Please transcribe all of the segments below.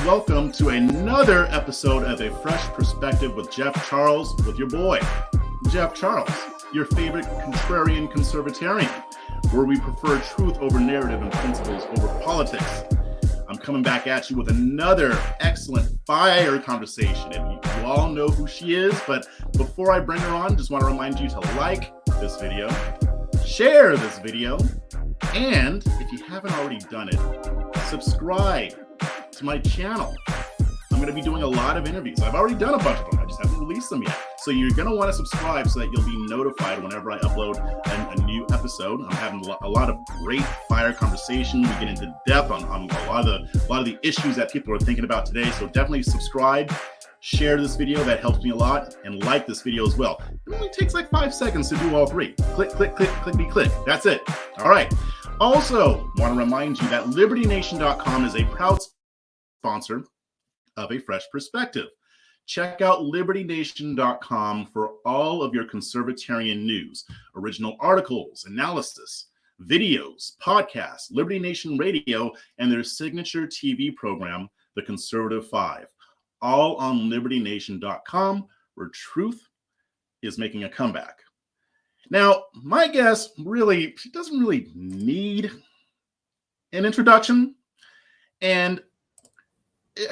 welcome to another episode of A Fresh Perspective with Jeff Charles, with your boy, Jeff Charles, your favorite contrarian conservatarian, where we prefer truth over narrative and principles over politics. I'm coming back at you with another excellent fire conversation, and you all know who she is, but before I bring her on, just want to remind you to like this video, share this video, and if you haven't already done it, subscribe to my channel. I'm going to be doing a lot of interviews. I've already done a bunch of them. I just haven't released them yet. So you're going to want to subscribe so that you'll be notified whenever I upload a new episode. I'm having a lot of great fire conversation. We get into depth on a lot of the issues that people are thinking about today. So definitely subscribe, share this video. That helps me a lot. And like this video as well. It only takes like 5 seconds to do all three. Click, click, click, clickety, click. That's it. All right. Also, want to remind you that LibertyNation.com is a proud sponsor of A Fresh Perspective. Check out LibertyNation.com for all of your conservatarian news, original articles, analysis, videos, podcasts, Liberty Nation Radio, and their signature TV program, The Conservative Five, all on LibertyNation.com, where truth is making a comeback. Now, my guest she doesn't really need an introduction, and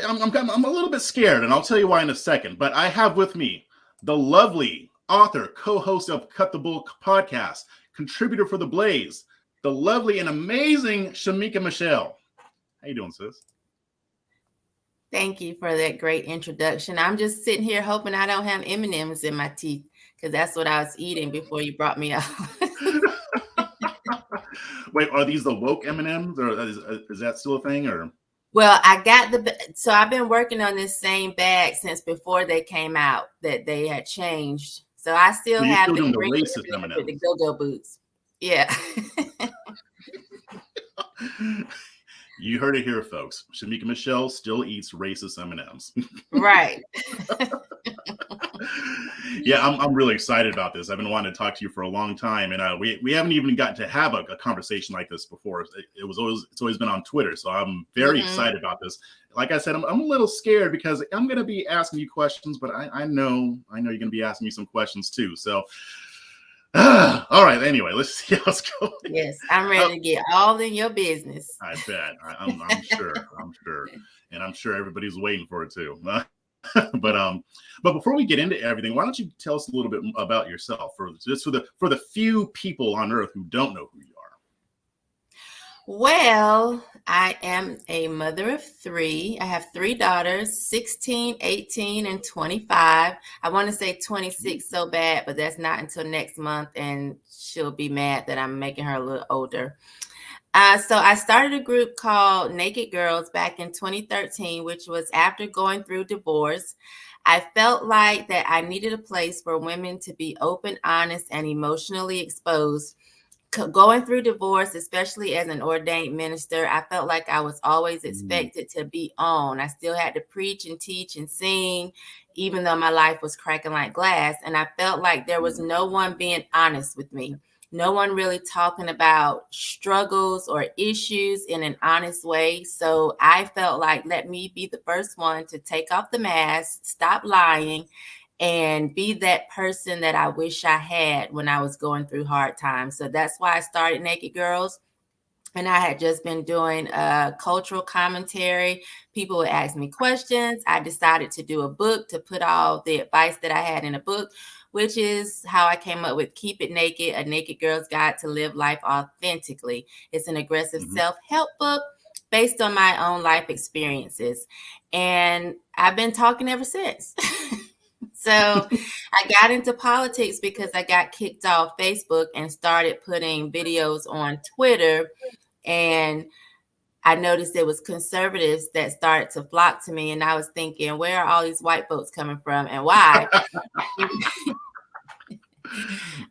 I'm a little bit scared, and I'll tell you why in a second. But I have with me the lovely author, co-host of Cut the Bull podcast, contributor for The Blaze, the lovely and amazing Shemeka Michelle. How you doing, sis? Thank you for that great introduction. I'm just sitting here hoping I don't have M&Ms in my teeth, because that's what I was eating before you brought me out. Wait, are these the woke M&Ms, or is that still a thing, or? Well, so I've been working on this same bag since before they came out, that they had changed. So I still have the racist M&Ms with the go-go boots. Yeah. You heard it here, folks. Shemeka Michelle still eats racist M&Ms. Right. Yeah, I'm really excited about this. I've been wanting to talk to you for a long time, and we haven't even gotten to have a conversation like this before. It's always been on Twitter, so I'm very excited about this. Like I said, I'm a little scared because I'm going to be asking you questions, but I know you're going to be asking me some questions too. So, all right. Anyway, let's see how it's going. Yes, I'm ready to get all in your business. I bet. I'm sure. And I'm sure everybody's waiting for it too. But before we get into everything, why don't you tell us a little bit about yourself for the few people on earth who don't know who you are? Well, I am a mother of 3. I have 3 daughters, 16, 18, and 25. I want to say 26 so bad, but that's not until next month, and she'll be mad that I'm making her a little older. So I started a group called Naked Girls back in 2013, which was after going through divorce. I felt like that I needed a place for women to be open, honest, and emotionally exposed. Going through divorce, especially as an ordained minister, I felt like I was always expected to be on. I still had to preach and teach and sing, even though my life was cracking like glass. And I felt like there was no one being honest with me. No one really talking about struggles or issues in an honest way. So I felt like, let me be the first one to take off the mask, stop lying, and be that person that I wish I had when I was going through hard times. So that's why I started Naked Girls. And I had just been doing cultural commentary. People would ask me questions. I decided to do a book to put all the advice that I had in a book, which is how I came up with Keep It Naked, a naked girl's guide to live life authentically. It's an aggressive self-help book based on my own life experiences. And I've been talking ever since. So I got into politics because I got kicked off Facebook and started putting videos on Twitter. And I noticed it was conservatives that started to flock to me. And I was thinking, where are all these white folks coming from and why?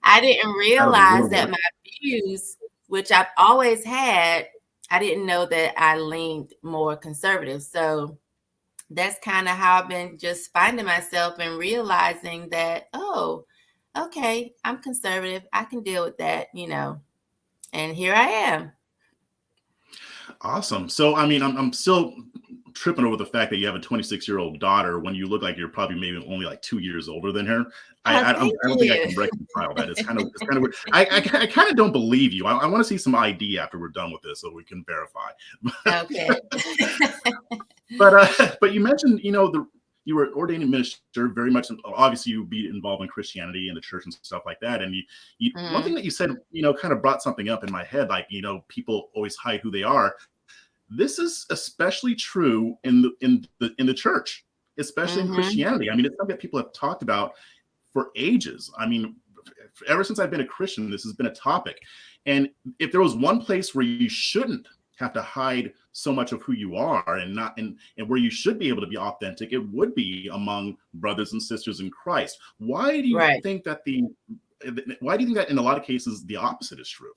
I didn't realize that my views, which I've always had, I didn't know that I leaned more conservative. So that's kind of how I've been just finding myself and realizing that, oh, okay, I'm conservative. I can deal with that, and here I am. Awesome. So, I mean, I'm still tripping over the fact that you have a 26-year-old daughter when you look like you're probably maybe only like 2 years older than her. Oh, I thank don't think I you. can reconcile that. It's kind of weird. I kind of don't believe you. I want to see some ID after we're done with this so we can verify. Okay. But you mentioned, you were ordained minister, very much. Obviously, you be involved in Christianity and the church and stuff like that. And one thing Mhm. that you said, kind of brought something up in my head. Like, people always hide who they are. This is especially true in the church, especially in Mhm. Christianity. I mean, it's something that people have talked about for ages. I mean, ever since I've been a Christian, this has been a topic. And if there was one place where you shouldn't have to hide so much of who you are and not and where you should be able to be authentic, it would be among brothers and sisters in Christ. Right. Why do you think that in a lot of cases the opposite is true?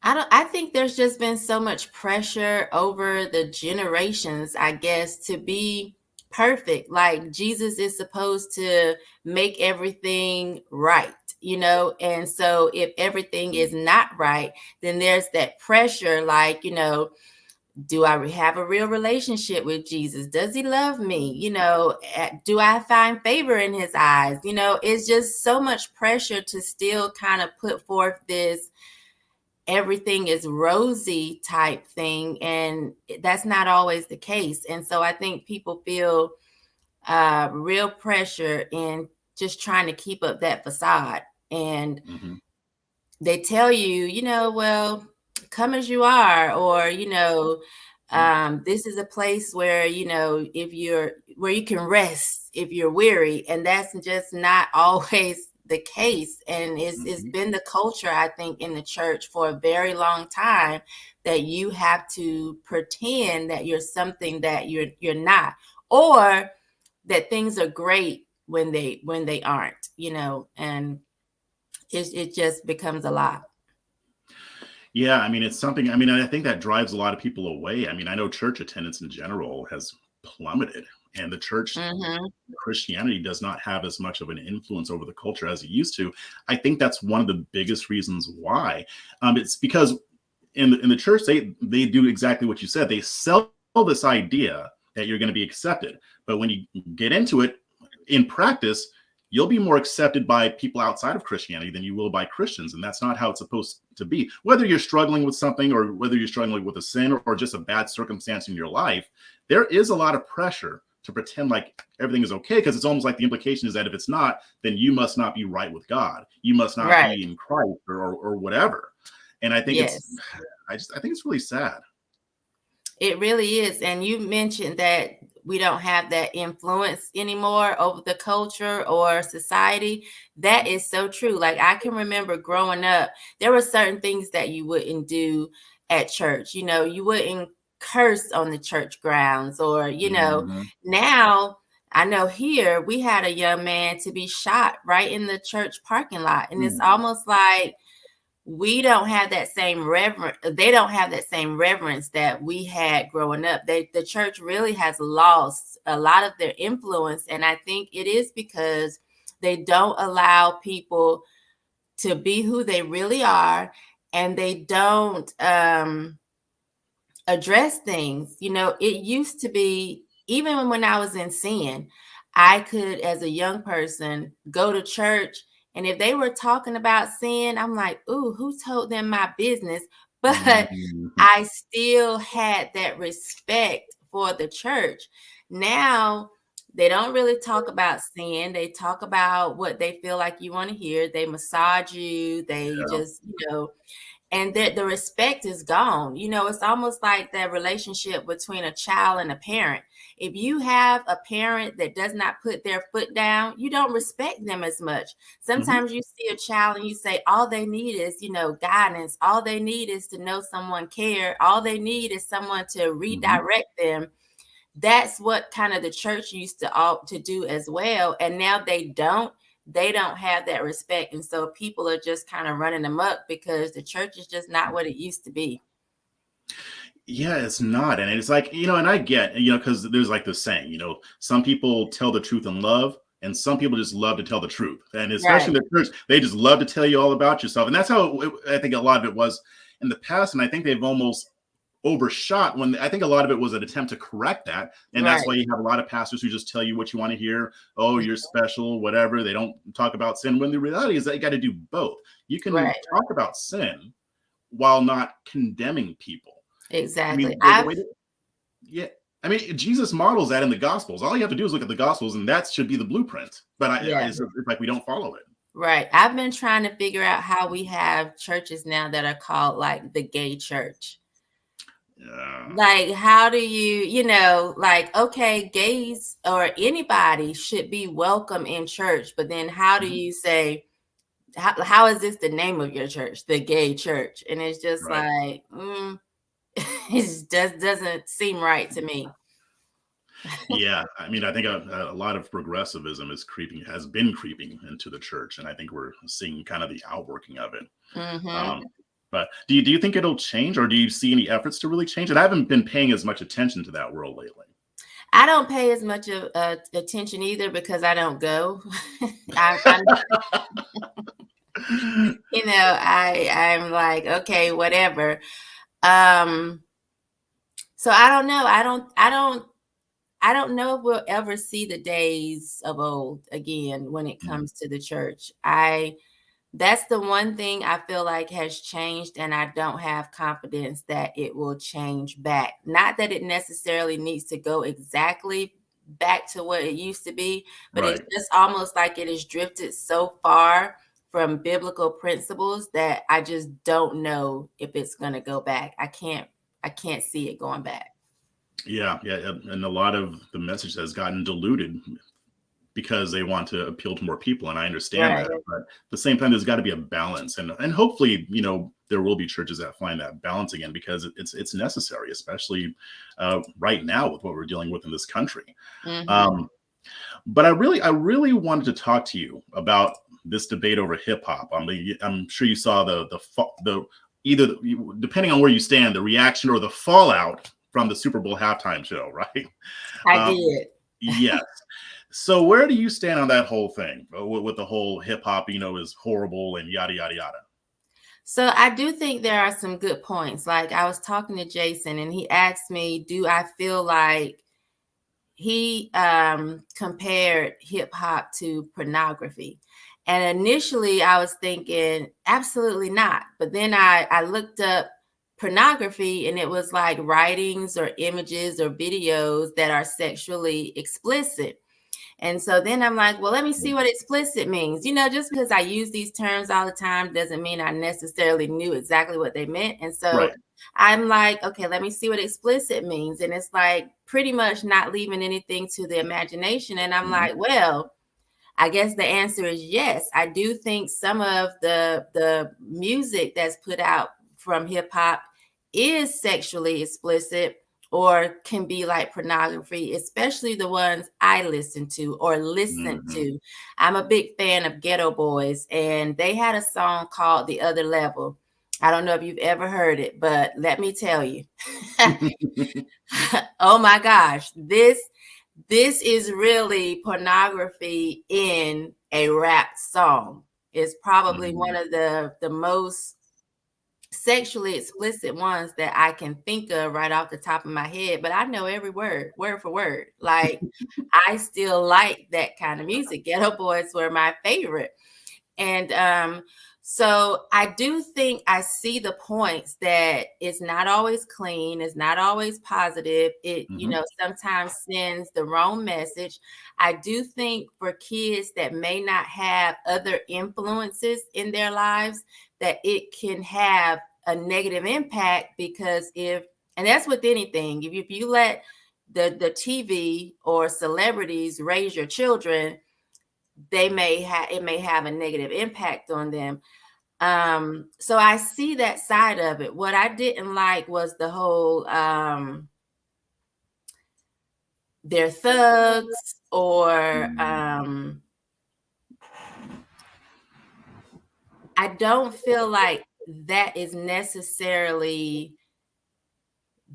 I think there's just been so much pressure over the generations, I guess, to be perfect. Like Jesus is supposed to make everything right, And so if everything is not right, then there's that pressure, like, do I have a real relationship with Jesus? Does he love me? Do I find favor in his eyes? It's just so much pressure to still kind of put forth this everything is rosy type thing, and that's not always the case. And so I think people feel real pressure in just trying to keep up that facade, and Hmm. they tell you, well, come as you are, or this is a place where if you're where you can rest if you're weary, and that's just not always the case. And it's Hmm. been the culture, I think, in the church for a very long time, that you have to pretend that you're something that you're not, or that things are great when they aren't, and it just becomes a lot. Yeah, I mean, it's something. I mean, I think that drives a lot of people away. I mean, I know church attendance in general has plummeted, and the church Hmm. Christianity does not have as much of an influence over the culture as it used to. I think that's one of the biggest reasons why. It's because in the church they do exactly what you said. They sell this idea that you're going to be accepted, but when you get into it in practice, you'll be more accepted by people outside of Christianity than you will by Christians, and that's not how it's supposed to be. Whether you're struggling with something, or whether you're struggling with a sin, or just a bad circumstance in your life, there is a lot of pressure to pretend like everything is okay, because it's almost like the implication is that if it's not, then you must not be right with God. You must not Right. be in Christ, or whatever. And I think Yes. I think it's really sad. It really is. And you mentioned that we don't have that influence anymore over the culture or society. That is so true. Like, I can remember growing up, there were certain things that you wouldn't do at church. You wouldn't curse on the church grounds, or, Mhm. now I know here we had a young man to be shot right in the church parking lot. And it's Mhm. almost like we don't have that same reverence. They don't have that same reverence that we had growing up. The church really has lost a lot of their influence, and I think it is because they don't allow people to be who they really are, and they don't address things. It used to be, even when I was in sin, I could, as a young person, go to church. And if they were talking about sin, I'm like, ooh, who told them my business? But Mhm. I still had that respect for the church. Now, they don't really talk about sin. They talk about what they feel like you want to hear. They massage you. They Yeah. just, and the respect is gone. It's almost like that relationship between a child and a parent. If you have a parent that does not put their foot down, you don't respect them as much. Mhm. Sometimes you see a child and you say, all they need is, guidance. All they need is to know someone care. All they need is someone to Mhm. redirect them. That's what kind of the church used to do as well. And now they don't have that respect. And so people are just kind of running amok because the church is just not what it used to be. Yeah, it's not. And it's like, and I get, because there's like this saying, some people tell the truth in love, and some people just love to tell the truth. And especially Right. in the church, they just love to tell you all about yourself. And that's how I think a lot of it was in the past. And I think they've almost overshot when I think a lot of it was an attempt to correct that. And that's Right. why you have a lot of pastors who just tell you what you want to hear. Oh, you're special, whatever. They don't talk about sin, when the reality is that you got to do both. You can Right. talk about sin while not condemning people. I Exactly. mean, the way that, yeah. I mean, Jesus models that in the Gospels. All you have to do is look at the Gospels, and that should be the blueprint. But Yeah. it's like we don't follow it. Right. I've been trying to figure out how we have churches now that are called like the gay church. Yeah. Like, how do you know, like, okay, gays or anybody should be welcome in church, but then how do you say, how is this the name of your church, the gay church? And it's just Right. like, it just doesn't seem right to me. Yeah, I mean, I think a lot of progressivism has been creeping into the church, and I think we're seeing kind of the outworking of it. Mm-hmm. But do you think it'll change, or do you see any efforts to really change it? I haven't been paying as much attention to that world lately. I don't pay as much of attention either because I don't go. I'm I'm like, okay, whatever. So I don't know. I don't know if we'll ever see the days of old again when it comes to the church. That's the one thing I feel like has changed, and I don't have confidence that it will change back. Not that it necessarily needs to go exactly back to what it used to be, but it's Right. just almost like it has drifted so far from biblical principles that I just don't know if it's going to go back. I can't see it going back. Yeah, yeah, and a lot of the message has gotten diluted because they want to appeal to more people, and I understand Right. that. But at the same time, there's got to be a balance, and hopefully, there will be churches that find that balance again, because it's necessary, especially right now with what we're dealing with in this country. Mm-hmm. Um, but I really wanted to talk to you about this debate over hip hop. I'm sure you saw the either, depending on where you stand, the reaction or the fallout from the Super Bowl halftime show, right? I Um, did. yes. So where do you stand on that whole thing with the whole hip hop, is horrible and yada, yada, yada? So I do think there are some good points. Like, I was talking to Jason and he asked me, do I feel like he compared hip hop to pornography? And initially I was thinking, absolutely not. But then I looked up pornography, and it was like writings or images or videos that are sexually explicit. And so then I'm like, well, let me see what explicit means. Just because I use these terms all the time doesn't mean I necessarily knew exactly what they meant. And so Right. I'm like, okay, let me see what explicit means. And it's like pretty much not leaving anything to the imagination. And I'm Mhm. like, well, I guess the answer is yes. I do think some of the music that's put out from hip hop is sexually explicit or can be like pornography, especially the ones I listen to or listen Mhm. to. I'm a big fan of Ghetto Boys, and they had a song called The Other Level. I don't know if you've ever heard it, but let me tell you. Oh my gosh, this is really pornography in a rap song. It's probably one Mhm. of the most sexually explicit ones that I can think of right off the top of my head, but I know every word for word. Like, I still like that kind of music. Ghetto Boys were my favorite. And so I do think I see the points that it's not always clean, it's not always positive. It, Mhm. sometimes sends the wrong message. I do think for kids that may not have other influences in their lives, that it can have a negative impact, because and that's with anything, if you let the TV or celebrities raise your children, it may have a negative impact on them. So I see that side of it. What I didn't like was the whole they're thugs, or I don't feel like that is necessarily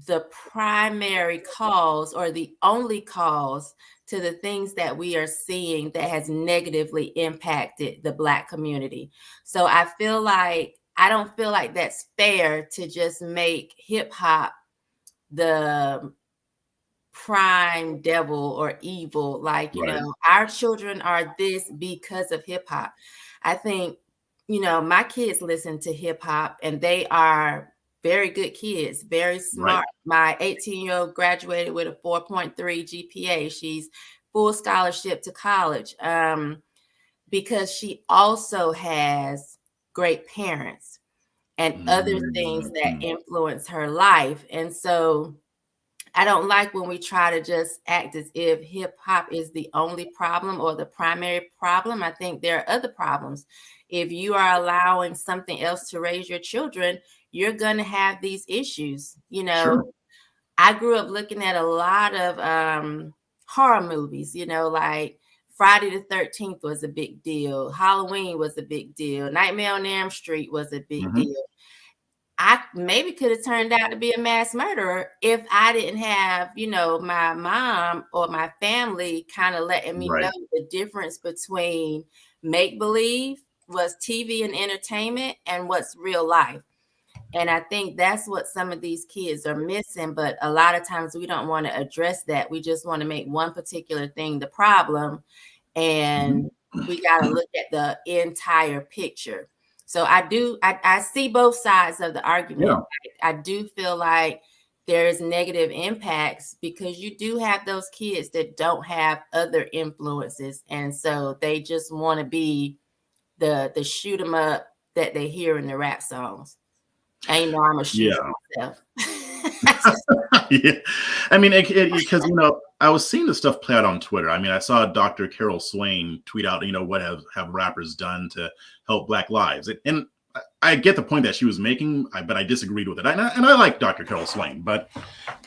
the primary cause or the only cause to the things that we are seeing that has negatively impacted the Black community. So I don't feel like that's fair to just make hip hop the prime devil or evil. Like, Right. our children are this because of hip hop. I think, my kids listen to hip hop and they are very good kids, very Right. smart. My 18-year-old graduated with a 4.3 GPA. She's full scholarship to college because she also has great parents and other things that Mhm. influence her life. And so I don't like when we try to just act as if hip hop is the only problem or the primary problem. I think there are other problems. If you are allowing something else to raise your children, you're going to have these issues. Sure. I grew up looking at a lot of horror movies, like Friday the 13th was a big deal. Halloween was a big deal. Nightmare on Elm Street was a big Mhm. deal. I maybe could have turned out to be a mass murderer if I didn't have, my mom or my family kind of letting me know Right. the difference between make believe was TV and entertainment and what's real life. And I think that's what some of these kids are missing. But a lot of times we don't want to address that. We just want to make one particular thing the problem. Mhm. And we got to look at the entire picture. So I see both sides of the argument. Yeah. I do feel like there's negative impacts because you do have those kids that don't have other influences. And so they just want to be the shoot 'em up that they hear in the rap songs. I know I'm a shooter Yeah. myself. Yeah. I mean, because I was seeing this stuff play out on Twitter. I mean, I saw Dr. Carol Swain tweet out, what have rappers done to help Black lives, and I get the point that she was making, but I disagreed with it. And I like Dr. Carol Swain, but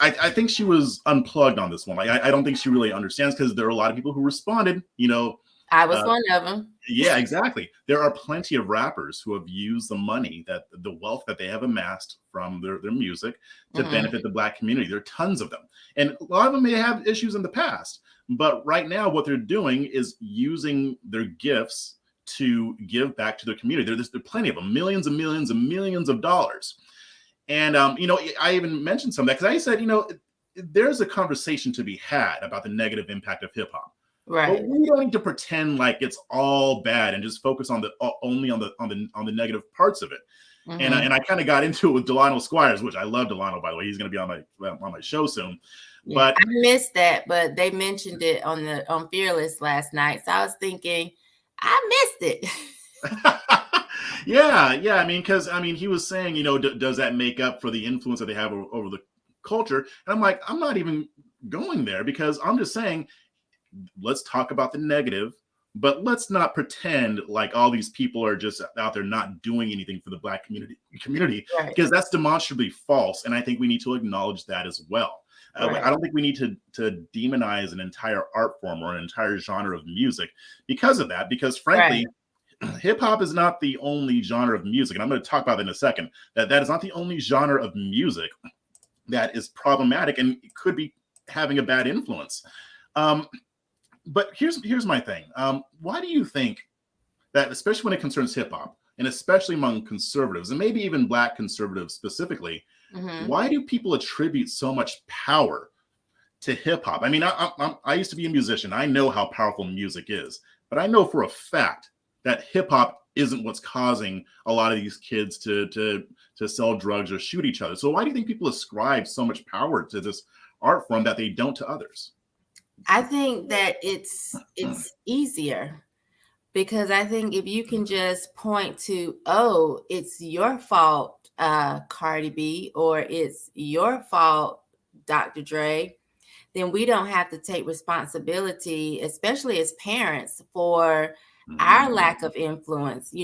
I think she was unplugged on this one. Like, I don't think she really understands because there are a lot of people who responded, I was uh, one of them. yeah, exactly. There are plenty of rappers who have used the money, that the wealth that they have amassed from their music, to Mhm. benefit the Black community. There are tons of them. And a lot of them may have issues in the past. But right now, what they're doing is using their gifts to give back to their community. There are plenty of them, millions and millions and millions of dollars. And, I even mentioned some of that because I said, there's a conversation to be had about the negative impact of hip hop. But Right. we don't need to pretend like it's all bad and just focus on the only on the negative parts of it. And Mhm. I kind of got into it with Delano Squires, which I love Delano, by the way. He's going to be on my show soon. Yeah, But I missed that, but they mentioned it on Fearless last night. So I was thinking, I missed it. yeah. I mean, he was saying, does that make up for the influence that they have over the culture? And I'm like, I'm not even going there because I'm just saying, let's talk about the negative, but let's not pretend like all these people are just out there not doing anything for the Black community, Right, because that's demonstrably false. And I think we need to acknowledge that as well. I right, don't think we need to demonize an entire art form or an entire genre of music because of that, because right, frankly, hip hop is not the only genre of music. And I'm going to talk about that in a second, that is not the only genre of music that is problematic and could be having a bad influence. Um, but here's my thing. Why do you think that, especially when it concerns hip hop, and especially among conservatives, and maybe even Black conservatives specifically, mhm. why do people attribute so much power to hip hop? I mean, I used to be a musician. I know how powerful music is, but I know for a fact that hip hop isn't what's causing a lot of these kids to sell drugs or shoot each other. So why do you think people ascribe so much power to this art form that they don't to others? I think that it's easier because I think if you can just point to, oh, it's your fault, Cardi B, or it's your fault, Dr. Dre, then we don't have to take responsibility, especially as parents, for our Mm, lack of influence.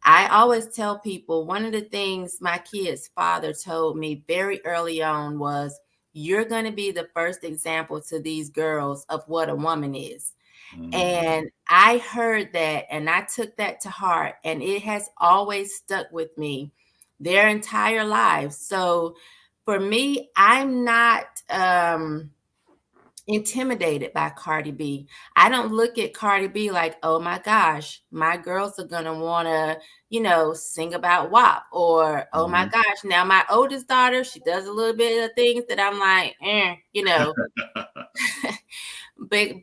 I always tell people one of the things my kid's father told me very early on was, you're going to be the first example to these girls of what a woman is. mm. And I heard that and I took that to heart, and it has always stuck with me their entire lives. So for me, I'm not intimidated by Cardi B. I don't look at Cardi B like, oh my gosh, my girls are gonna wanna, sing about WAP, or oh my Mhm. gosh, now my oldest daughter, she does a little bit of things that I'm like,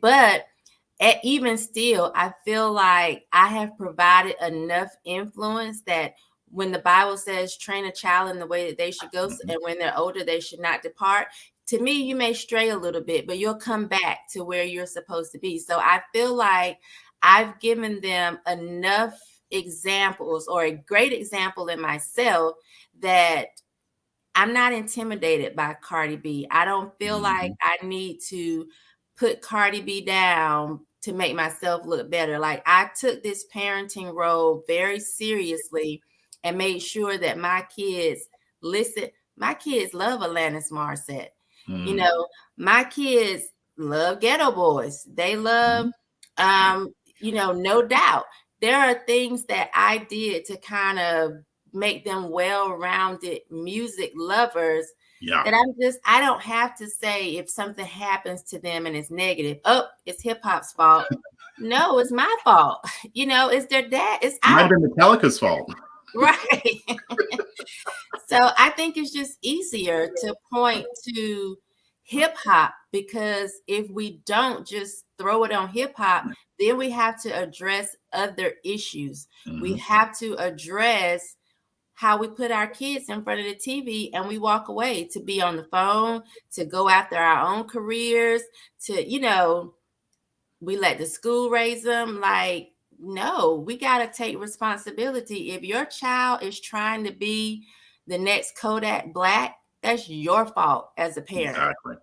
but even still, I feel like I have provided enough influence that when the Bible says train a child in the way that they should go, Mhm. and when they're older, they should not depart. To me, you may stray a little bit, but you'll come back to where you're supposed to be. So I feel like I've given them enough examples, or a great example in myself, that I'm not intimidated by Cardi B. I don't feel like Mhm. I need to put Cardi B down to make myself look better. Like, I took this parenting role very seriously and made sure that my kids listen. My kids love Alanis Morissette. You Mhm. know, my kids love Ghetto Boys. They love, Mhm. No Doubt. There are things that I did to kind of make them well-rounded music lovers, Yeah. that I don't have to say if something happens to them and it's negative, oh, it's hip hop's fault. No, it's my fault. It's their dad, it's Might our have been Metallica's fault. right. So I think it's just easier to point to hip hop, because if we don't just throw it on hip hop, then we have to address other issues. We Mhm. have to address how we put our kids in front of the TV and we walk away to be on the phone, to go after our own careers, we let the school raise them. Like, no, we got to take responsibility. If your child is trying to be the next Kodak Black, that's your fault as a parent. Exactly.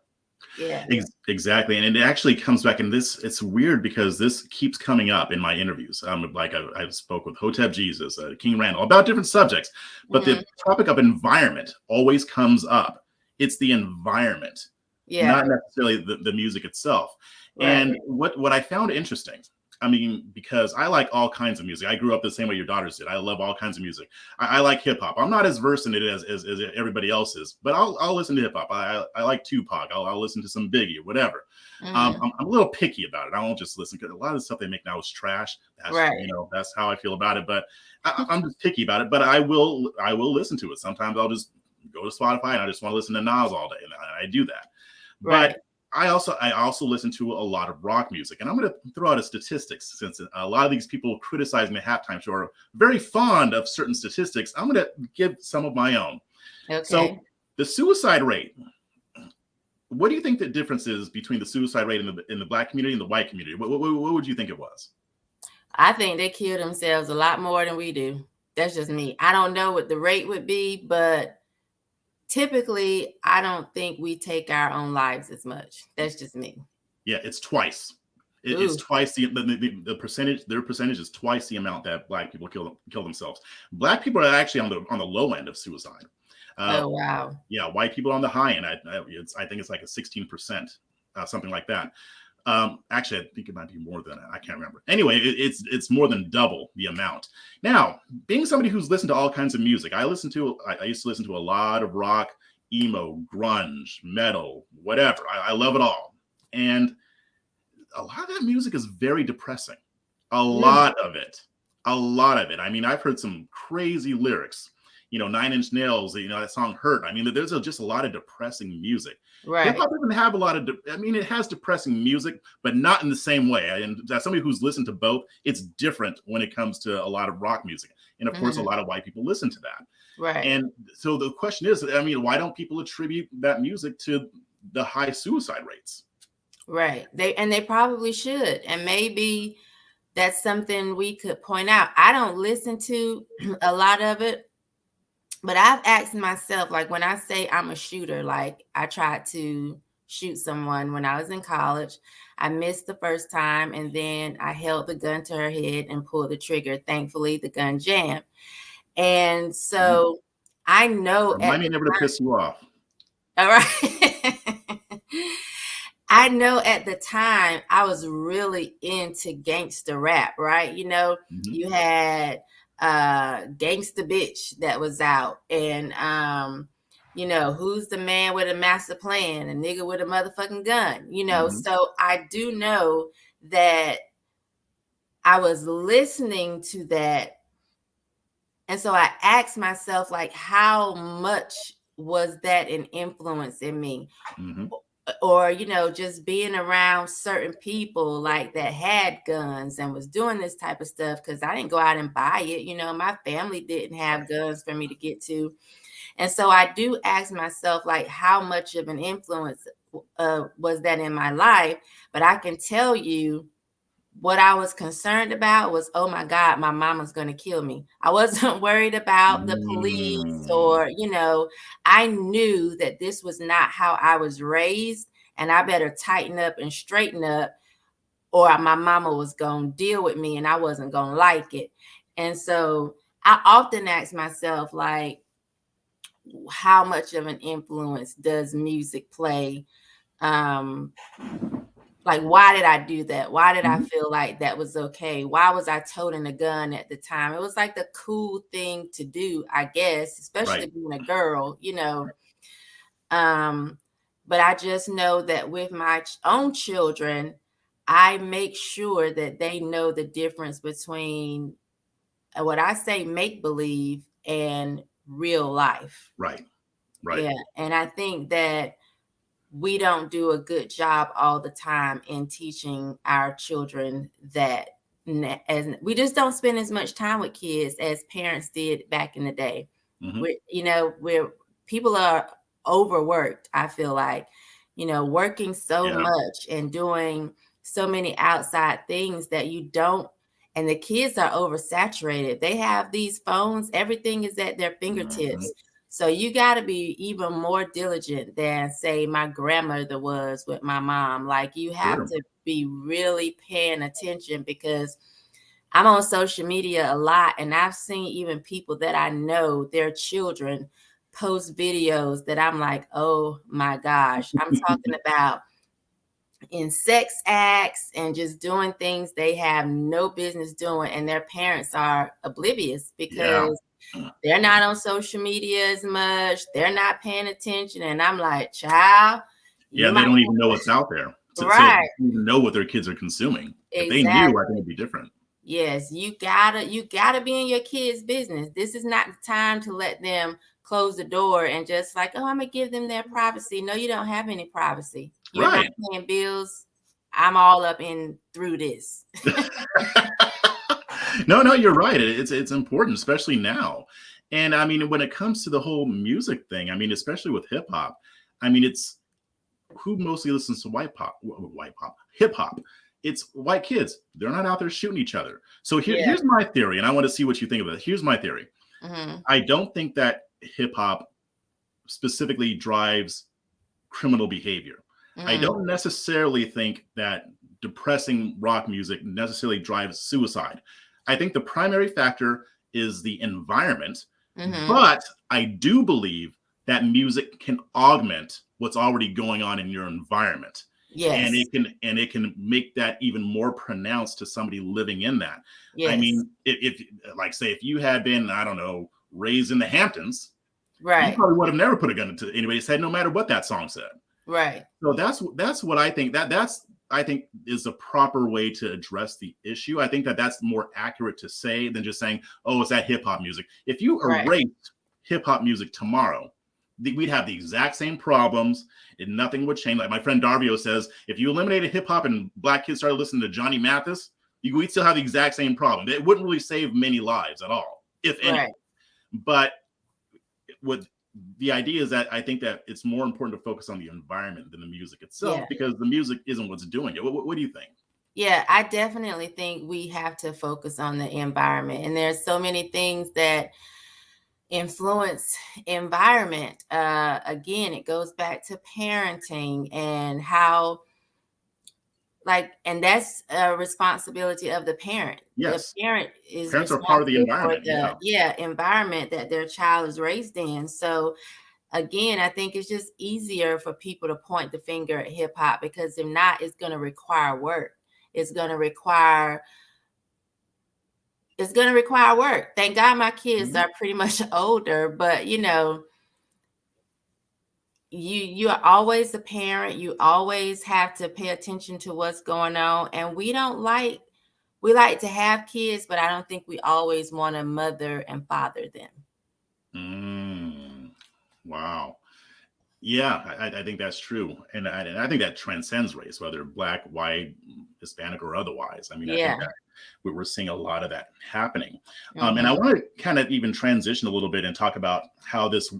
Yeah. Exactly, and it actually comes back, and this it's weird because this keeps coming up in my interviews. Like I spoke with Hotep Jesus, King Randall, about different subjects, but Hmm. the topic of environment always comes up. It's the environment, Yeah. not necessarily the music itself. Right. And what I found interesting, I mean, because I like all kinds of music. I grew up the same way your daughters did. I love all kinds of music. I like hip hop. I'm not as versed in it as everybody else is, but I'll listen to hip hop. I like Tupac. I'll listen to some Biggie, whatever. Hmm. I'm a little picky about it. I won't just listen because a lot of the stuff they make now is trash. Right. That's how I feel about it. But I'm just picky about it. But I will listen to it. Sometimes I'll just go to Spotify and I just want to listen to Nas all day, and I do that. But Right. I also listen to a lot of rock music, and I'm going to throw out a statistics, since a lot of these people criticizing the halftime show are very fond of certain statistics. I'm going to give some of my own. So Okay. the suicide rate. What do you think the difference is between the suicide rate in the black community and the white community? What would you think it was? I think they kill themselves a lot more than we do. That's just me. I don't know what the rate would be, but typically, I don't think we take our own lives as much. That's just me. Yeah, it's twice. It's Ooh. twice the percentage. Their percentage is twice the amount that black people kill themselves. Black people are actually on the low end of suicide. Uh, Oh, wow. yeah, white people on the high end. I think it's like a 16%, something like that. Actually, I think it might be more than that. I can't remember. Anyway, it's more than double the amount. Now, being somebody who's listened to all kinds of music, I used to listen to a lot of rock, emo, grunge, metal, whatever. I love it all, and a lot of that music is very depressing. A Mm, lot of it. A lot of it. I mean, I've heard some crazy lyrics. Nine Inch Nails, that song Hurt. I mean, there's just a lot of depressing music. Hip right. hop doesn't have a lot of, I mean, it has depressing music, but not in the same way. And as somebody who's listened to both, it's different when it comes to a lot of rock music. And of course, a Mhm. lot of white people listen to that. Right. And so the question is, I mean, why don't people attribute that music to the high suicide rates? Right. They probably should. And maybe that's something we could point out. I don't listen to a lot of it, but I've asked myself, like, when I say I'm a shooter, like, I tried to shoot someone when I was in college. I missed the first time, and then I held the gun to her head and pulled the trigger. Thankfully, the gun jammed. And Mhm. so I know Remind at me the never to piss you off. all right. I know at the time I was really into gangster rap, right? Mhm. You had Gangsta Bitch that was out, and Who's the man with a master plan? A nigga with a motherfucking gun, Hmm. So I do know that I was listening to that. And so I asked myself, like, how much was that an influence in me? Hmm. Or, just being around certain people like that had guns and was doing this type of stuff, because I didn't go out and buy it. My family didn't have Right. guns for me to get to. And so I do ask myself, like, how much of an influence was that in my life? But I can tell you, what I was concerned about was, oh my God, my mama's going to kill me. I wasn't worried about the police Mm. or, I knew that this was not how I was raised, and I better tighten up and straighten up, or my mama was going to deal with me and I wasn't going to like it. And so I often ask myself, like, how much of an influence does music play? Um, like, why did I do that? Why did I Mhm. feel like that was okay? Why was I toting a gun at the time? It was like the cool thing to do, I guess, especially Right. being a girl. Um, but I just know that with my own children, I make sure that they know the difference between what I say make believe and real life. Right. Right. Yeah. And I think that we don't do a good job all the time in teaching our children that, as we just don't spend as much time with kids as parents did back in the day. Hmm. We're people are overworked, I feel like, working so Yeah. much and doing so many outside things that you don't, and the kids are oversaturated. They have these phones, everything is at their Hmm. fingertips. So you got to be even more diligent than, say, my grandmother was with my mom. Like, you have Sure. to be really paying attention, because I'm on social media a lot, and I've seen even people that I know, their children post videos that I'm like, oh my gosh. I'm talking about in sex acts and just doing things they have no business doing, and their parents are oblivious Yeah. because they're not on social media as much. They're not paying attention. And I'm like, child, Yeah. you They might, don't even know what's out there to right, even know what their kids are consuming. If they knew, I think exactly. it'd be different. Yes, you gotta be in your kids' business. This is not the time to let them close the door and just like, oh, I'm gonna give them their privacy. No, you don't have any privacy. You're not Right. paying bills. I'm all up in through this. No, no, you're right. It's important, especially now. And I mean, when it comes to the whole music thing, I mean, especially with hip hop, I mean, it's who mostly listens to white pop, hip hop. It's white kids. They're not out there shooting each other. So Yeah. here's my theory, and I want to see what you think of it. Here's my theory. Hmm. I don't think that hip hop specifically drives criminal behavior. I Hmm. don't necessarily think that depressing rock music necessarily drives suicide. I think the primary factor is the environment, Hmm. but I do believe that music can augment what's already going on in your environment. And Yes. it can make that even more pronounced to somebody living in that. I Yes. mean, if like say if you had been, I don't know, raised in the Hamptons, you Right. probably would have never put a gun to anybody's head, no matter what that song said. Right. So that's what I think. That's I think is the proper way to address the issue. I think that that's more accurate to say than just saying, "Oh, it's that hip hop music." If you Right. erased hip hop music tomorrow, we'd have the exact same problems, and nothing would change. Like my friend Darvio says, if you eliminated hip hop and black kids started listening to Johnny Mathis, we'd still have the exact same problem. It wouldn't really save many lives at all, if any. Right. But what the idea is that I think that it's more important to focus on the environment than the music Yeah. itself because the music isn't what's doing it. What do you think? Yeah, I definitely think we have to focus on the environment. And there's so many things that influence environment. Again, it goes back to parenting and how, like, and that's a responsibility of the parent. The Yes, parent is parents are part of the responsible for environment. the, Yeah. yeah, environment that their child is raised in. So again, I think it's just easier for people to point the finger at hip hop, because if not, it's going to require work. It's going to require it's going to require work. Thank God my kids Mhm. are pretty much older, but you are always a parent. You always have to pay attention to what's going on. And we like to have kids, but I don't think we always want to mother and father them. Wow. Yeah, I think that's true. And I think that transcends race, whether black, white, Hispanic, or otherwise. I mean, I think Yeah. that we're seeing a lot of that happening. And I Mhm. want to kind of even transition a little bit and talk about how this,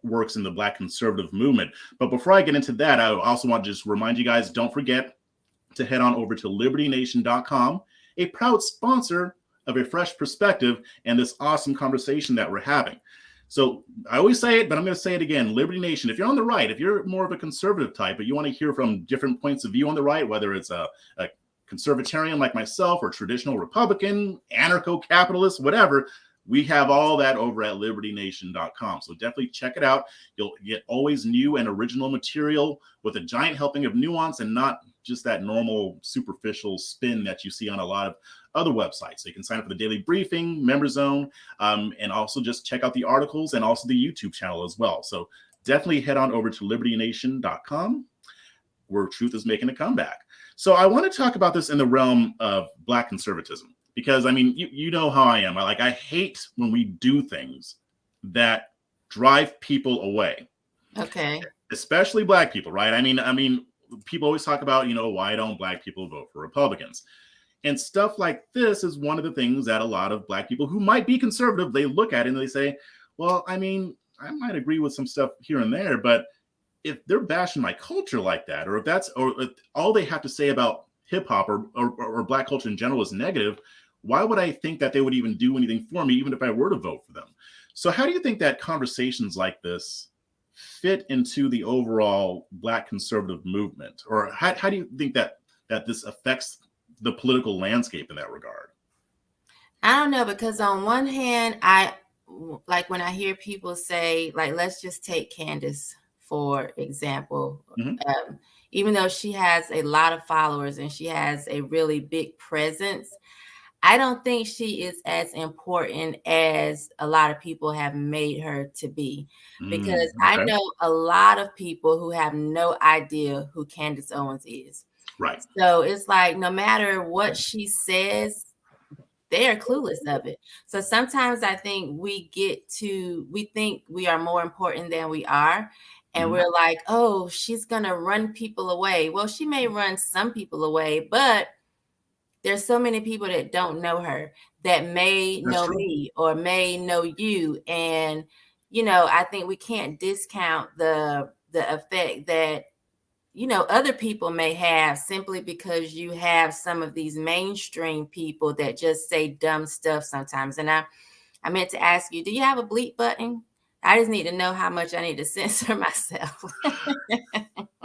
works in the black conservative movement. But before I get into that, I also want to just remind you guys, don't forget to head on over to libertynation.com, a proud sponsor of A Fresh Perspective and this awesome conversation that we're having. So I always say it, but I'm going to say it again. Liberty Nation, if you're on the right, if you're more of a conservative type, but you want to hear from different points of view on the right, whether it's a conservatarian like myself or traditional Republican, anarcho-capitalist, whatever, we have all that over at libertynation.com. So definitely check it out. You'll get always new and original material with a giant helping of nuance and not just that normal superficial spin that you see on a lot of other websites. So you can sign up for the daily briefing, member zone, and also just check out the articles and also the YouTube channel as well. So definitely head on over to libertynation.com, where truth is making a comeback. So I want to talk about this in the realm of black conservatism, because I mean, you know how I am. I hate when we do things that drive people away. Okay. Especially black people, right? I mean, people always talk about, why don't black people vote for Republicans? And stuff like this is one of the things that a lot of black people who might be conservative, they look at it and they say, well, I mean, I might agree with some stuff here and there, but if they're bashing my culture like that, or if all they have to say about hip hop or black culture in general is negative, why would I think that they would even do anything for me, even if I were to vote for them? So how do you think that conversations like this fit into the overall black conservative movement? Or how do you think that this affects the political landscape in that regard? I don't know, because on one hand, like when I hear people say, like, let's just take Candace, for example. Mm-hmm. Even though she has a lot of followers and she has a really big presence, I don't think she is as important as a lot of people have made her to be, because I Okay. know a lot of people who have no idea who Candace Owens is. Right. So it's like, no matter what she says, they are clueless of it. So sometimes I think we think we are more important than we are. And Mm-hmm. we're like, oh, she's going to run people away. Well, she may run some people away, but there's so many people that don't know her that may That's know true. me or may know you. And, I think we can't discount the effect that, other people may have, simply because you have some of these mainstream people that just say dumb stuff sometimes. And I meant to ask you, do you have a bleep button? I just need to know how much I need to censor myself.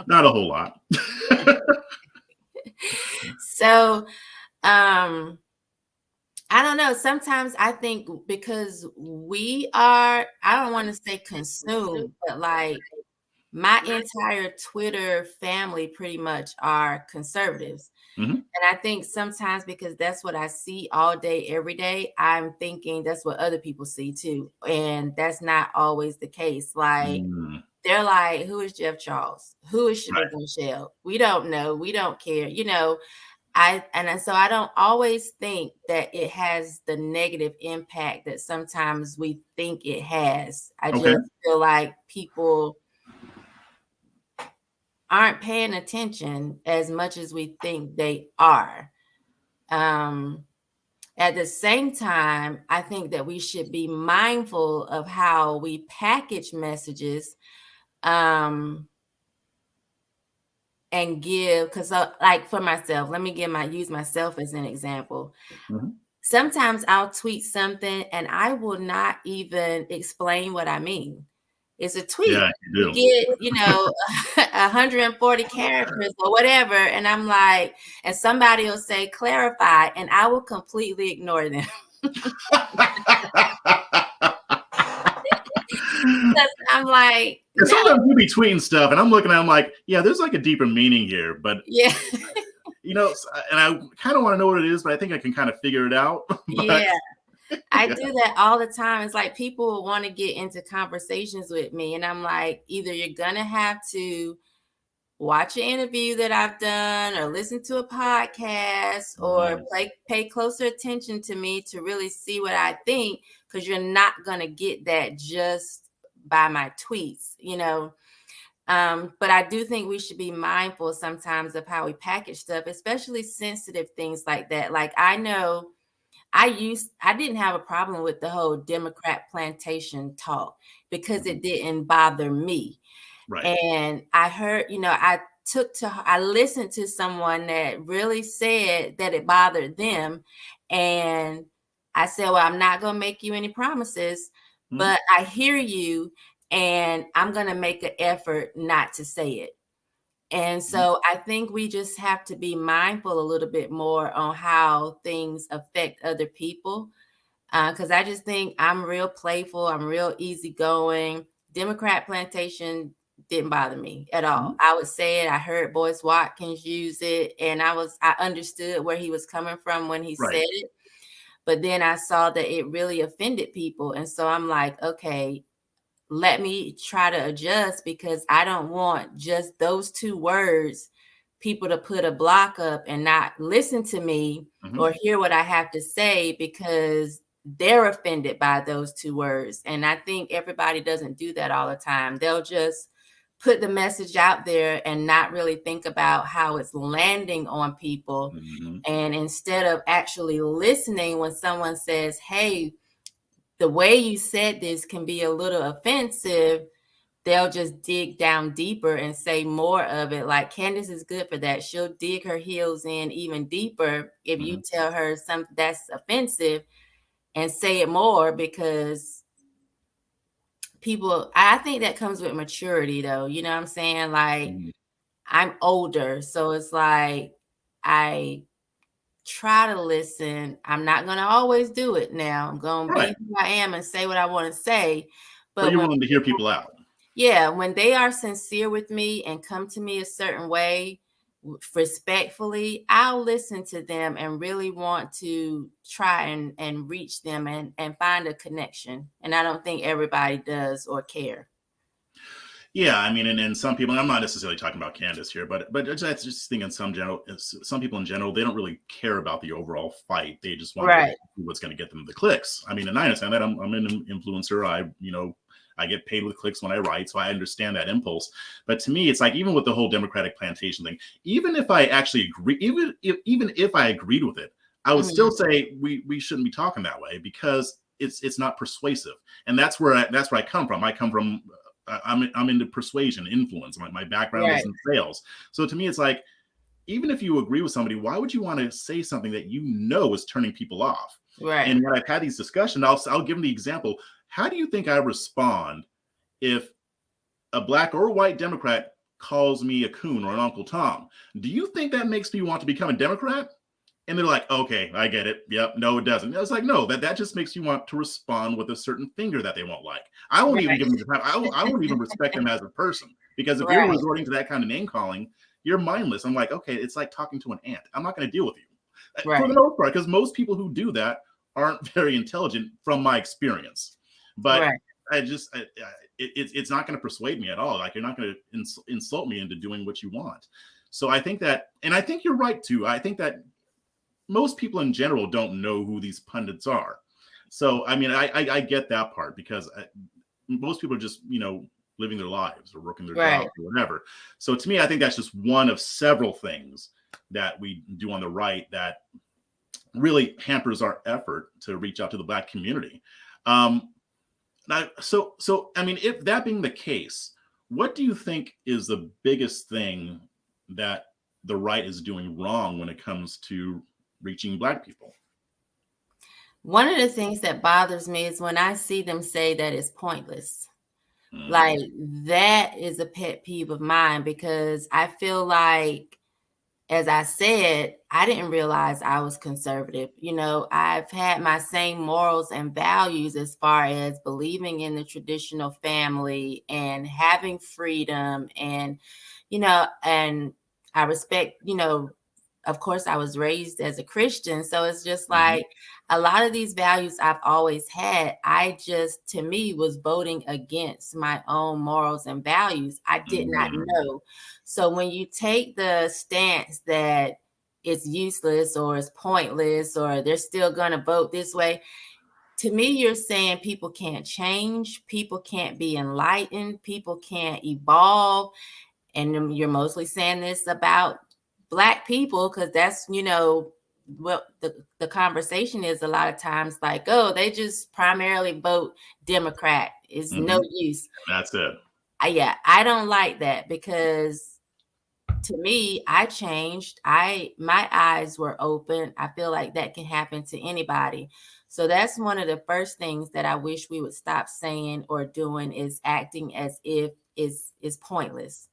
Not a whole lot. So, I don't know. Sometimes I think because I don't want to say consumed, but like my entire Twitter family pretty much are conservatives. Mm-hmm. And I think sometimes because that's what I see all day, every day, I'm thinking that's what other people see too. And that's not always the case. Like, they're like, who is Jeff Charles? Who is Right. Shemeka Michelle? We don't know. We don't care. So I don't always think that it has the negative impact that sometimes we think it has. I Okay. just feel like people aren't paying attention as much as we think they are. At the same time, I think that we should be mindful of how we package messages, and give, because like for myself, let me use myself as an example. Mm-hmm. Sometimes I'll tweet something and I will not even explain what I mean. It's a tweet. Yeah, you You do. get, 140 characters or whatever. And I'm like, and somebody will say clarify, and I will completely ignore them. I'm like, And no. sometimes you be tweeting stuff, and I'm looking at, I'm like, yeah, there's like a deeper meaning here, but Yeah. and I kind of want to know what it is, but I think I can kind of figure it out. But Yeah. I Yeah. do that all the time. It's like people want to get into conversations with me, and I'm like, either you're gonna have to watch an interview that I've done or listen to a podcast or Right. pay closer attention to me to really see what I think, because you're not going to get that just by my tweets. But I do think we should be mindful sometimes of how we package stuff, especially sensitive things like that. Like I know I didn't have a problem with the whole Democrat plantation talk because Mhm. it didn't bother me. Right. And I heard, I listened to someone that really said that it bothered them. And I said, well, I'm not going to make you any promises, Mhm. but I hear you and I'm going to make an effort not to say it. And Mhm. so I think we just have to be mindful a little bit more on how things affect other people, because I just think I'm real playful. I'm real easygoing. Democrat plantation didn't bother me at all. Mhm. I would say it. I heard Boyce Watkins use it, and I understood where he was coming from when he Right. said it. But then I saw that it really offended people, and so I'm like, okay, let me try to adjust, because I don't want just those two words people to put a block up and not listen to me Mhm. or hear what I have to say because they're offended by those two words. And I think everybody doesn't do that all the time. They'll just put the message out there and not really think about how it's landing on people. Mhm. And instead of actually listening when someone says, hey, the way you said this can be a little offensive, they'll just dig down deeper and say more of it. Like Candace is good for that. She'll dig her heels in even deeper if you Mhm. tell her something that's offensive and say it more, because I think that comes with maturity though. You know what I'm saying? Like Mhm. I'm older, so it's like I try to listen. I'm not going to always do it now. I'm going to Right. be who I am and say what I want to say. But But you're when willing to hear people out. Yeah, when they are sincere with me and come to me a certain way, respectfully, I'll listen to them and really want to try and reach them and find a connection. And I don't think everybody does or care. Yeah, I mean, and some people, and I'm not necessarily talking about Candace here, but that's just thinking some people in general, they don't really care about the overall fight. They just want to Right, do what's going to get them the clicks. I mean, and I understand that. I'm an influencer. I get paid with clicks when I write, so I understand that impulse. But to me, it's like even with the whole Democratic plantation thing, even if I actually agree, even if I agreed with it, I would mhm, still say we shouldn't be talking that way because it's not persuasive, and that's where I come from. I come from I'm into persuasion, influence. My background is right, in sales. So to me, it's like, even if you agree with somebody, why would you want to say something that you know is turning people off? right. And when I've had these discussions, I'll give them the example. How do you think I respond if a black or white Democrat calls me a coon or an Uncle Tom? Do you think that makes me want to become a Democrat? And they're like, okay, I get it. Yep, no, it doesn't. I was like, no, that just makes you want to respond with a certain finger that they won't like. I won't even give them the time. I won't even respect them as a person, because if you're Right, resorting to that kind of name calling, you're mindless. I'm like, okay, it's like talking to an ant. I'm not going to deal with you for the right, most part, because most people who do that aren't very intelligent from my experience. But right, it's not going to persuade me at all. Like, you're not going to insult me into doing what you want. So I think that, and I think you're right too. I think that most people in general don't know who these pundits are. So I mean, I get that part, because most people are just living their lives or working their right, jobs or whatever. So to me, I think that's just one of several things that we do on the right that really hampers our effort to reach out to the Black community. Um, so I mean, if that being the case, what do you think is the biggest thing that the right is doing wrong when it comes to reaching Black people? One of the things that bothers me is when I see them say that it's pointless. Like, Mhm. that is a pet peeve of mine, because I feel like, as I said, I didn't realize I was conservative. I've had my same morals and values as far as believing in the traditional family and having freedom and I respect, of course, I was raised as a Christian. So it's just Mhm. like a lot of these values I've always had. I just, to me, was voting against my own morals and values. I did not Mhm. know. So when you take the stance that it's useless or it's pointless or they're still going to vote this way, to me, you're saying people can't change, people can't be enlightened, people can't evolve. And you're mostly saying this about Black people because that's, what the conversation is a lot of times like, oh, they just primarily vote Democrat. It's no Mhm. use. That's it. Yeah, I don't like that because to me, I changed. My eyes were open. I feel like that can happen to anybody. So that's one of the first things that I wish we would stop saying or doing is acting as if is pointless.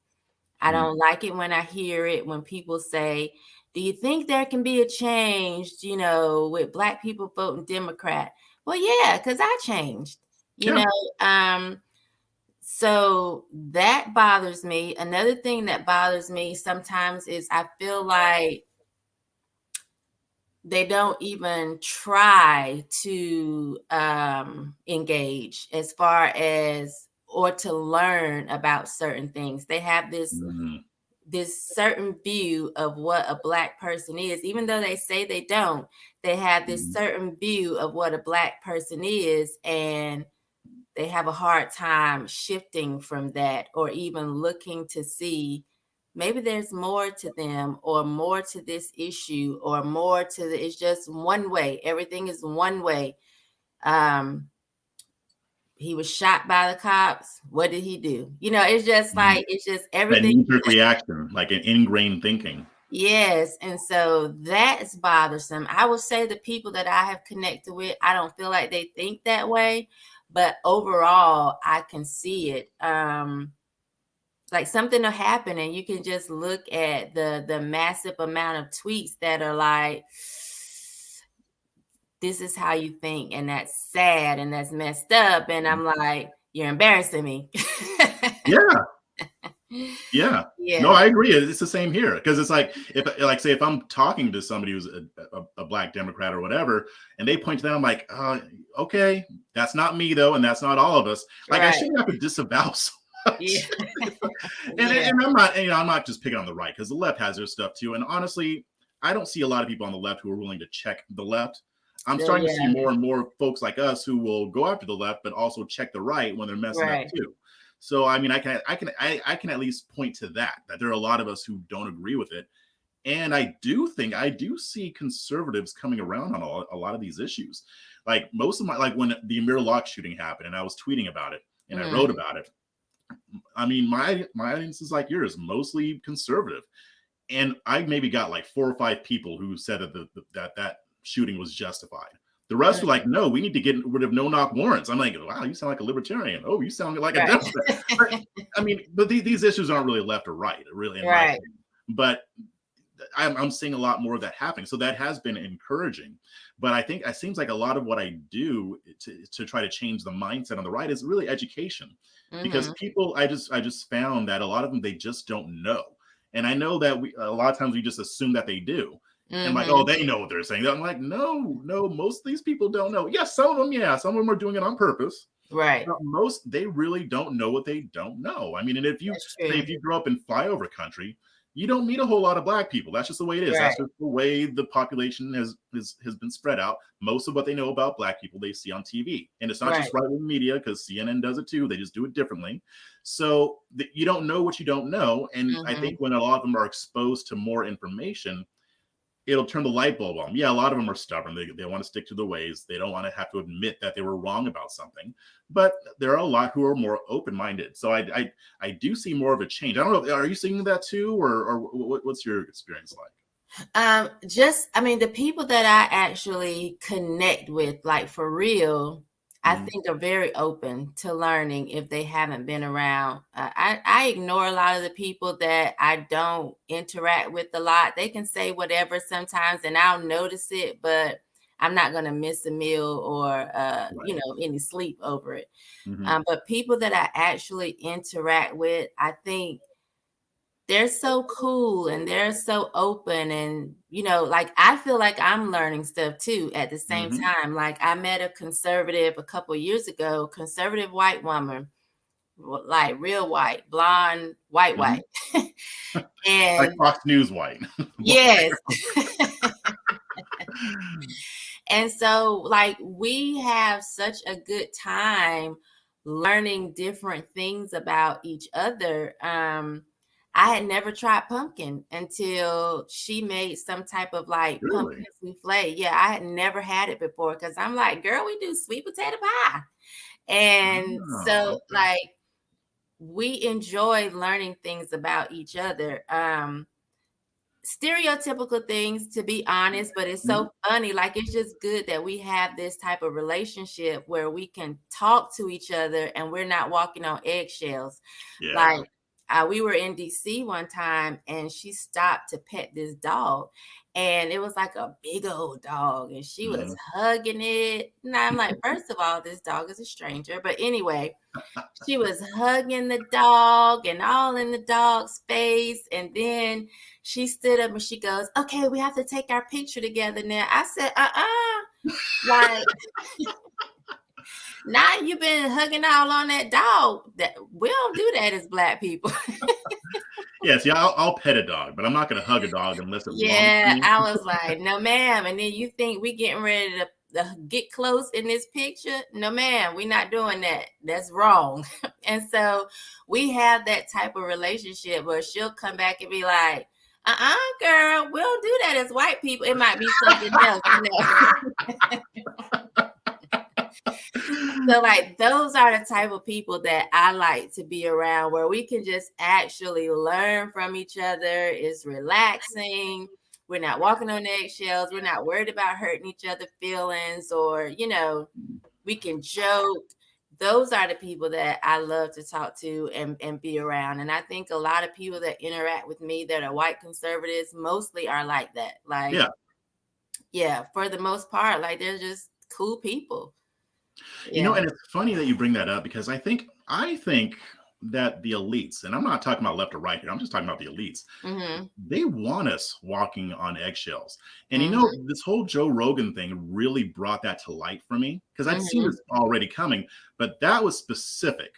I Mm. don't like it when I hear it when people say, "Do you think there can be a change, with Black people voting Democrat?" Well, yeah, because I changed. You Yeah. know, um, so that bothers me. Another thing that bothers me sometimes is I feel like they don't even try to engage as far as or to learn about certain things. They have Mhm. this certain view of what a Black person is, even though they say they don't. They have this Mhm. certain view of what a Black person is, and they have a hard time shifting from that or even looking to see maybe there's more to them or more to this issue or more to it's just one way. Everything is one way. Um, he was shot by the cops. What did he do? It's just Mhm. like, it's just That everything. knee-jerk reaction, like an ingrained thinking. Yes. And so that's bothersome. I would say the people that I have connected with, I don't feel like they think that way. But overall, I can see it. Like something will happen and you can just look at the massive amount of tweets that are like, this is how you think, and that's sad and that's messed up. And Mhm. I'm like, you're embarrassing me. Yeah. Yeah. No, Yeah. I agree. It's the same here because it's like like say if I'm talking to somebody who's a Black Democrat or whatever, and they point to that, I'm like, okay, that's not me though, and that's not all of us. Like I Right. shouldn't have to disavow so Yeah. much. and, Yeah. and I'm not, I'm not just picking on the right because the left has their stuff too. And honestly, I don't see a lot of people on the left who are willing to check the left. I'm starting to see Yeah. more and more folks like us who will go after the left, but also check the right when they're messing up Right. too. So I mean, I can at least point to that there are a lot of us who don't agree with it, and I do see conservatives coming around on a lot of these issues. Like most of my like when the Amir Locke shooting happened, and I was tweeting about it and I Mm. wrote about it. I mean, my audience is like yours, mostly conservative, and I maybe got like 4 or 5 people who said that that shooting was justified. The rest were Mm. like, no, we need to get rid of no knock warrants. I'm like, wow, you sound like a libertarian. Oh, you sound like a Right. Democrat. But I mean, but these issues aren't really left or right, really, in my Right. opinion. But I'm seeing a lot more of that happening. So that has been encouraging. But I think it seems like a lot of what I do to try to change the mindset on the right is really education. Because Mhm. people, I just found that a lot of them they just don't know. And I know that we a lot of times we just assume that they do. And like, oh, Mhm. they know what they're saying. I'm like, no, no, most of these people don't know. Yes, some of them, yeah, some of them are doing it on purpose. Right. But most they really don't know what they don't know. I mean, and if you That's say true. if you grow up in flyover country, you don't meet a whole lot of Black people. That's just the way it is. That's Right. just the way the population has been spread out. Most of what they know about Black people they see on TV, and it's not Right. just right wing media because CNN does it too. They just do it differently. So you don't know what you don't know, and I Mhm. think when a lot of them are exposed to more information, it'll turn the light bulb on. Yeah, a lot of them are stubborn. They want to stick to the ways. They don't want to have to admit that they were wrong about something. But there are a lot who are more open minded. So I do see more of a change. I don't know. Are you seeing that too, or what's your experience like? I mean, the people that I actually connect with, like for real, I Mhm. think are very open to learning if they haven't been around. I ignore a lot of the people that I don't interact with a lot. They can say whatever sometimes, and I'll notice it, but I'm not going to miss a meal or, Right. any sleep over it. Hmm. But people that I actually interact with, I think they're so cool and they're so open, and like I feel like I'm learning stuff too at the same Hmm. time. Like I met a conservative a couple years ago, conservative white woman, like real white, blonde, white. Hmm. Like And Fox News white. yes. And so, like, we have such a good time learning different things about each other. I had never tried pumpkin until she made some type of like pumpkin Really? souffle. Yeah, I had never had it before because I'm like, girl, we do sweet potato pie. And Oh, so, okay. like, we enjoy learning things about each other. Stereotypical things, to be honest, but it's Mhm. so funny. Like, it's just good that we have this type of relationship where we can talk to each other and we're not walking on eggshells. Yeah. Like, we were in DC one time and she stopped to pet this dog, and it was like a big old dog, and she was Mhm. hugging it. And I'm like, first of all, this dog is a stranger. But anyway, she was hugging the dog and all in the dog's face. And then she stood up and she goes, okay, we have to take our picture together now. I said, like, now you've been hugging all on that dog. That we don't do that as Black people. Yeah, see, I'll pet a dog, but I'm not going to hug a dog unless it belongs to Yeah, me. I was like, no, ma'am. And then you think we getting ready to get close in this picture? No, ma'am, we not doing that. That's wrong. And so we have that type of relationship where she'll come back and be like, girl, we don't do that as white people. It might be something else. So, like, those are the type of people that I like to be around, where we can just actually learn from each other. It's relaxing. We're not walking on eggshells. We're not worried about hurting each other's feelings, or, we can joke. Those are the people that I love to talk to and be around. And I think a lot of people that interact with me that are white conservatives mostly are like that. Like, Yeah. yeah, for the most part, like, they're just cool people. Yeah. And it's funny that you bring that up because I think that the elites, and I'm not talking about left or right here, I'm just talking about the elites, Mm-hmm. they want us walking on eggshells. And Mm-hmm. this whole Joe Rogan thing really brought that to light for me because I'd seen Mm-hmm. this already coming, but that was specific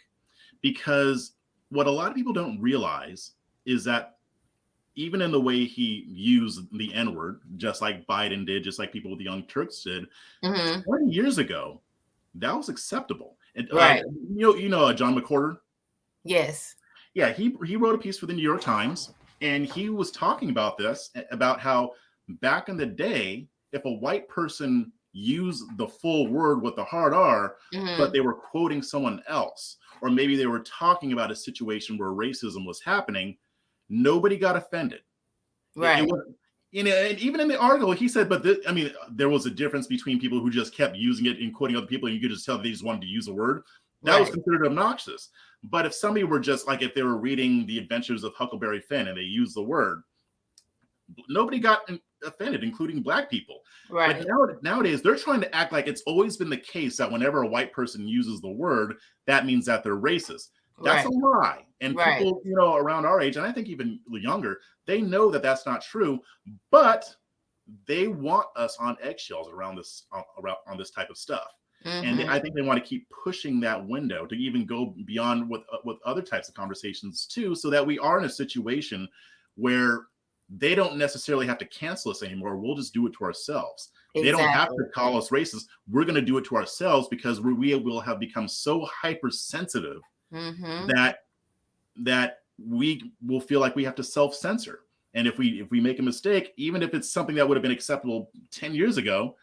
because what a lot of people don't realize is that even in the way he used the N word, just like Biden did, just like people with the Young Turks did, Mm-hmm. 20 years ago, that was acceptable. And Right. John McWhorter. Yes. Yeah, he wrote a piece for the New York Times, and he was talking about this, about how back in the day, if a white person used the full word with the hard R, but Mm-hmm. they were quoting someone else, or maybe they were talking about a situation where racism was happening, nobody got offended. It Right. was, and even in the article, he said, but there was a difference between people who just kept using it and quoting other people, and you could just tell they just wanted to use a word. That was Right. considered obnoxious. But if somebody were just like, if they were reading The Adventures of Huckleberry Finn and they used the word, nobody got offended, including Black people. But Right. nowadays, they're trying to act like it's always been the case that whenever a white person uses the word, that means that they're racist. That's a Right. lie. And Right. people, around our age, and I think even younger, they know that that's not true, but they want us on eggshells around on this type of stuff. And I Mm-hmm. think they want to keep pushing that window to even go beyond with other types of conversations too, so that we are in a situation where they don't necessarily have to cancel us anymore. We'll just do it to ourselves. They don't have Exactly. to call us racist. We're going to do it to ourselves because we will have become so hypersensitive Mm-hmm. that we will feel like we have to self-censor. And if we make a mistake, even if it's something that would have been acceptable 10 years ago,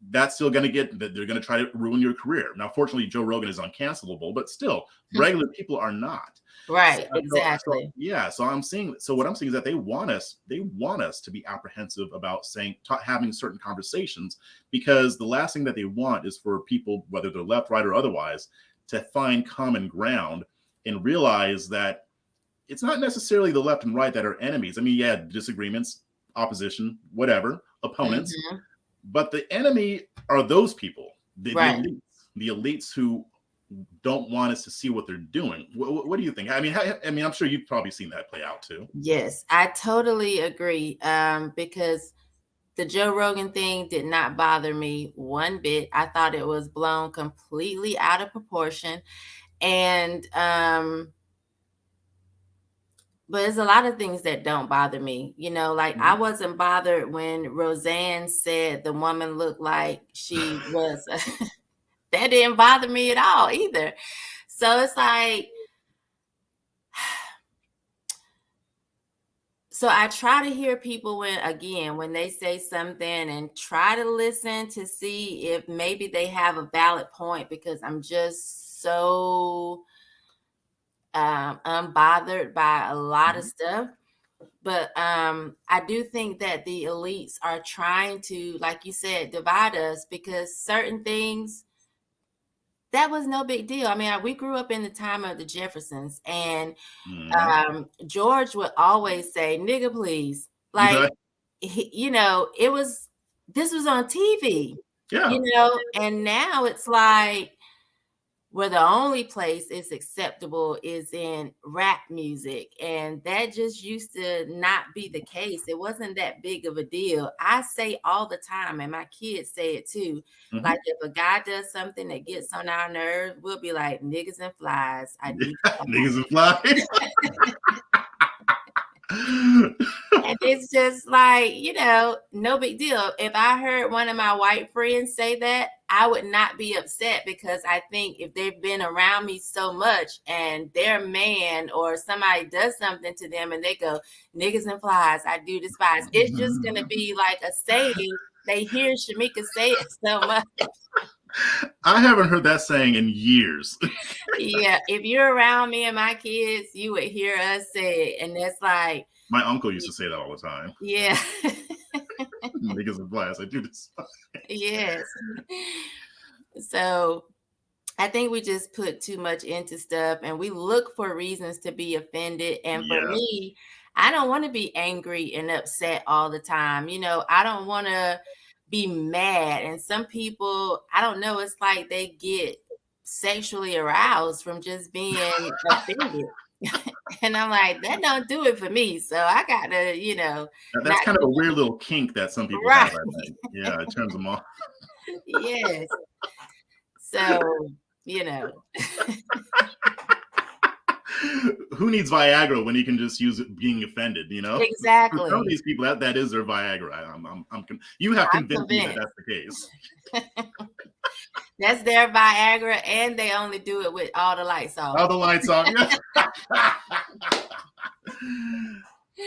that's still going to they're going to try to ruin your career. Now, fortunately, Joe Rogan is uncancelable, but still, regular people are not. So, Right. Exactly. yeah, so what I'm seeing is that they want us to be apprehensive about having certain conversations, because the last thing that they want is for people, whether they're left, right, or otherwise, to find common ground and realize that it's not necessarily the left and right that are enemies. I mean, yeah, disagreements, opposition, whatever, opponents, Mm-hmm. but the enemy are those people, the Right. elites, the elites who don't want us to see what they're doing. What do you think? I mean, I'm sure you've probably seen that play out too. Yes, I totally agree. Because the Joe Rogan thing did not bother me one bit. I thought it was blown completely out of proportion. And but there's a lot of things that don't bother me. Like I wasn't bothered when Roseanne said the woman looked like she was that didn't bother me at all either. So it's like, so I try to hear people when they say something, and try to listen to see if maybe they have a valid point, because I'm just so unbothered by a lot of stuff. But I do think that the elites are trying to, like you said, divide us, because certain things, that was no big deal. I mean, we grew up in the time of the Jeffersons, and George would always say, "Nigga, please." Like, Okay. this was on TV, Yeah. and now it's like, where the only place it's acceptable is in rap music. And that just used to not be the case. It wasn't that big of a deal. I say all the time, and my kids say it too. Like, if a guy does something that gets on our nerves, we'll be like, niggas and flies. I do. Niggas and flies. And it's just like, no big deal. If I heard one of my white friends say that, I would not be upset, because I think if they've been around me so much and their man or somebody does something to them and they go, niggas and flies, I do despise, it's just going to be like a saying. They hear Shemeka say it so much. I haven't heard that saying in years. Yeah, if you're around me and my kids, you would hear us say it. And that's like, my uncle used to say that all the time. Yeah. Niggas and flies, I do this. Yes. So I think we just put too much into stuff, and we look for reasons to be offended. And for me, I don't want to be angry and upset all the time. I don't want to be mad. And some people, I don't know, it's like they get sexually aroused from just being offended. And I'm like, that don't do it for me. So I got to, that's kind of a weird little kink that some people right. have, I think. Yeah, it turns them off. Yes. So, who needs Viagra when you can just use it being offended, Exactly. For some of these people, that is their Viagra. You have convinced me that that's the case. That's their Viagra, and they only do it with all the lights off. All the lights off, yeah.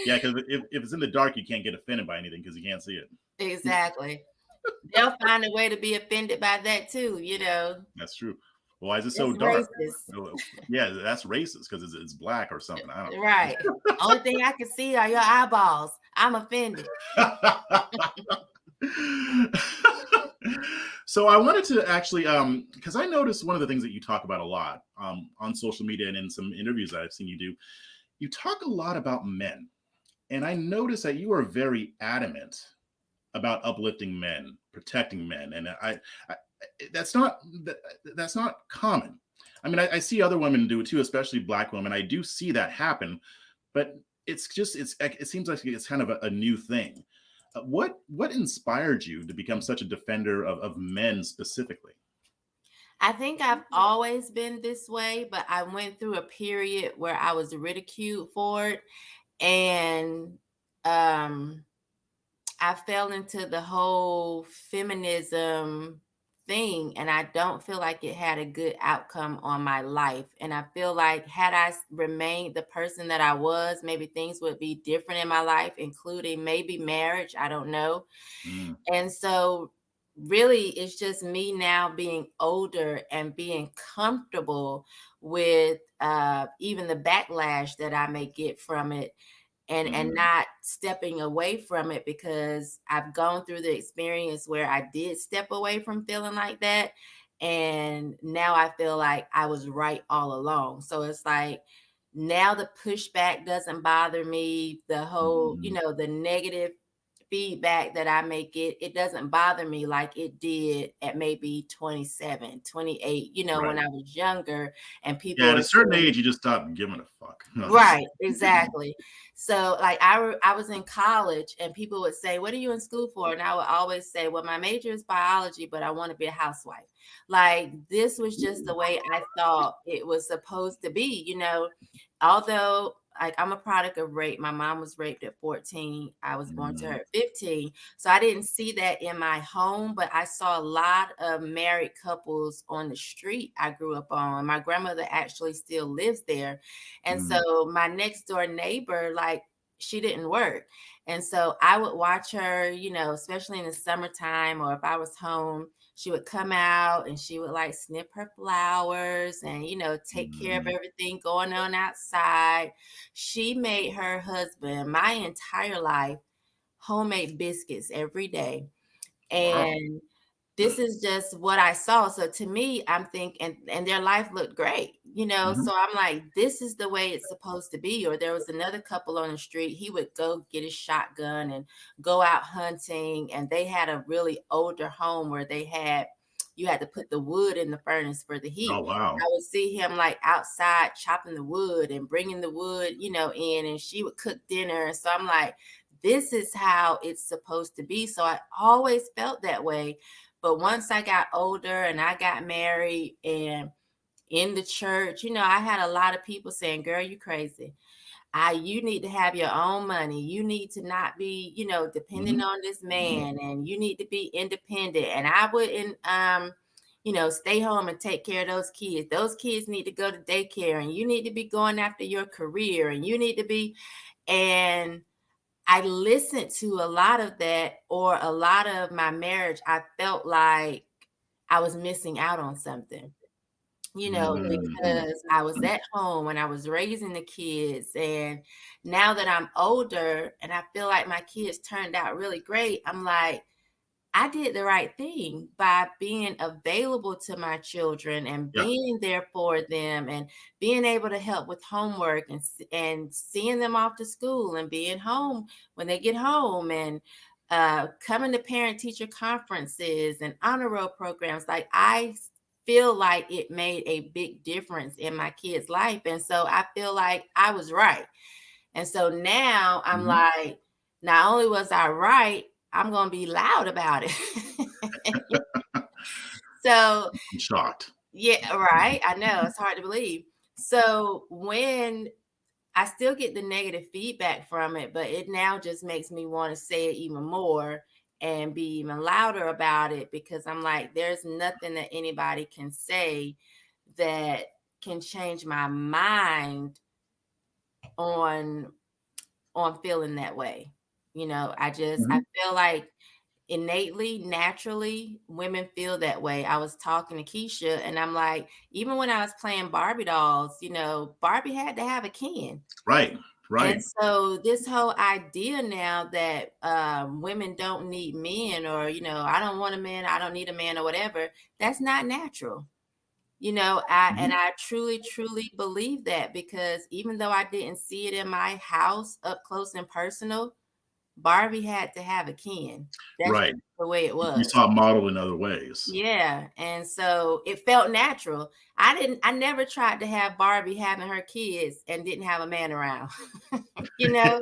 Yeah, because if it's in the dark, you can't get offended by anything because you can't see it. Exactly. They'll find a way to be offended by that too, That's true. Well, why is it so dark? Racist. Yeah, that's racist because it's black or something. I don't know. Right. Only thing I can see are your eyeballs. I'm offended. So I wanted to actually, because I noticed one of the things that you talk about a lot on social media and in some interviews that I've seen you do, you talk a lot about men. And I noticed that you are very adamant about uplifting men, protecting men. And that's not common. I mean, I see other women do it too, especially black women. I do see that happen, but it seems like it's kind of a new thing. What inspired you to become such a defender of men specifically? I think I've always been this way, but I went through a period where I was ridiculed for it. And I fell into the whole feminism thing, and I don't feel like it had a good outcome on my life. And I feel like had I remained the person that I was, maybe things would be different in my life, including maybe marriage. I don't know. And so really, it's just me now being older and being comfortable with even the backlash that I may get from it. And not stepping away from it, because I've gone through the experience where I did step away from feeling like that. And now I feel like I was right all along. So it's like, now the pushback doesn't bother me. The whole, the negative feedback that I may get, it doesn't bother me like it did at maybe 27, 28, when Right. I was younger and Yeah, people at are a certain saying, age, you just stop giving a fuck. right, exactly. So like I was in college and people would say, "What are you in school for?" And I would always say, "Well, my major is biology, but I want to be a housewife." Like this was just the way I thought it was supposed to be. Although like I'm a product of rape. My mom was raped at 14. I was born to her Mm, at 15. So I didn't see that in my home, but I saw a lot of married couples on the street I grew up on. My grandmother actually still lives there. And mm, so my next door neighbor, like, she didn't work. And so I would watch her, especially in the summertime or if I was home, she would come out and she would like snip her flowers and, take care of mm. everything going on outside. She made her husband my entire life homemade biscuits every day. Wow. And this is just what I saw. So to me, I'm thinking, and their life looked great. Mhm. So I'm like, this is the way it's supposed to be. Or there was another couple on the street. He would go get his shotgun and go out hunting. And they had a really older home where you had to put the wood in the furnace for the Oh, heat. wow. I would see him like outside chopping the wood and bringing the wood, in, and she would cook dinner. And so I'm like, this is how it's supposed to be. So I always felt that way. But once I got older and I got married and in the church, I had a lot of people saying, "Girl, you crazy. You need to have your own money. You need to not be, depending Mhm. on this man, and you need to be independent." And I wouldn't stay home and take care of those kids. Those kids need to go to daycare, and you need to be going after your career, and you need to be, and I listened to a lot of that, or a lot of my marriage, I felt like I was missing out on something, Mhm. because I was at home when I was raising the kids. And now that I'm older and I feel like my kids turned out really great, I'm like, I did the right thing by being available to my children and Yeah. being there for them and being able to help with homework and seeing them off to school and being home when they get home and coming to parent teacher conferences and honor roll programs. Like I feel like it made a big difference in my kids' life. And so I feel like I was right. And so now I'm Mhm. like, not only was I right, I'm going to be loud about it. So, I'm shocked. yeah, right. I know it's hard to believe. So, when I still get the negative feedback from it, but it now just makes me want to say it even more and be even louder about it, because I'm like, there's nothing that anybody can say that can change my mind on feeling that way. I Mhm. feel like innately, naturally, women feel that way. I was talking to Keisha and I'm like, even when I was playing Barbie dolls, Barbie had to have a Ken. Right. And Right. so this whole idea now that women don't need men, or, I don't want a man, I don't need a man, or whatever, that's not natural. And Mhm. I truly, truly believe that, because even though I didn't see it in my house up close and personal, Barbie had to have a Ken. That's Right. just the way it You was. saw it modeled in other ways. Yeah. And so it felt natural. I never tried to have Barbie having her kids and didn't have a man around, you know?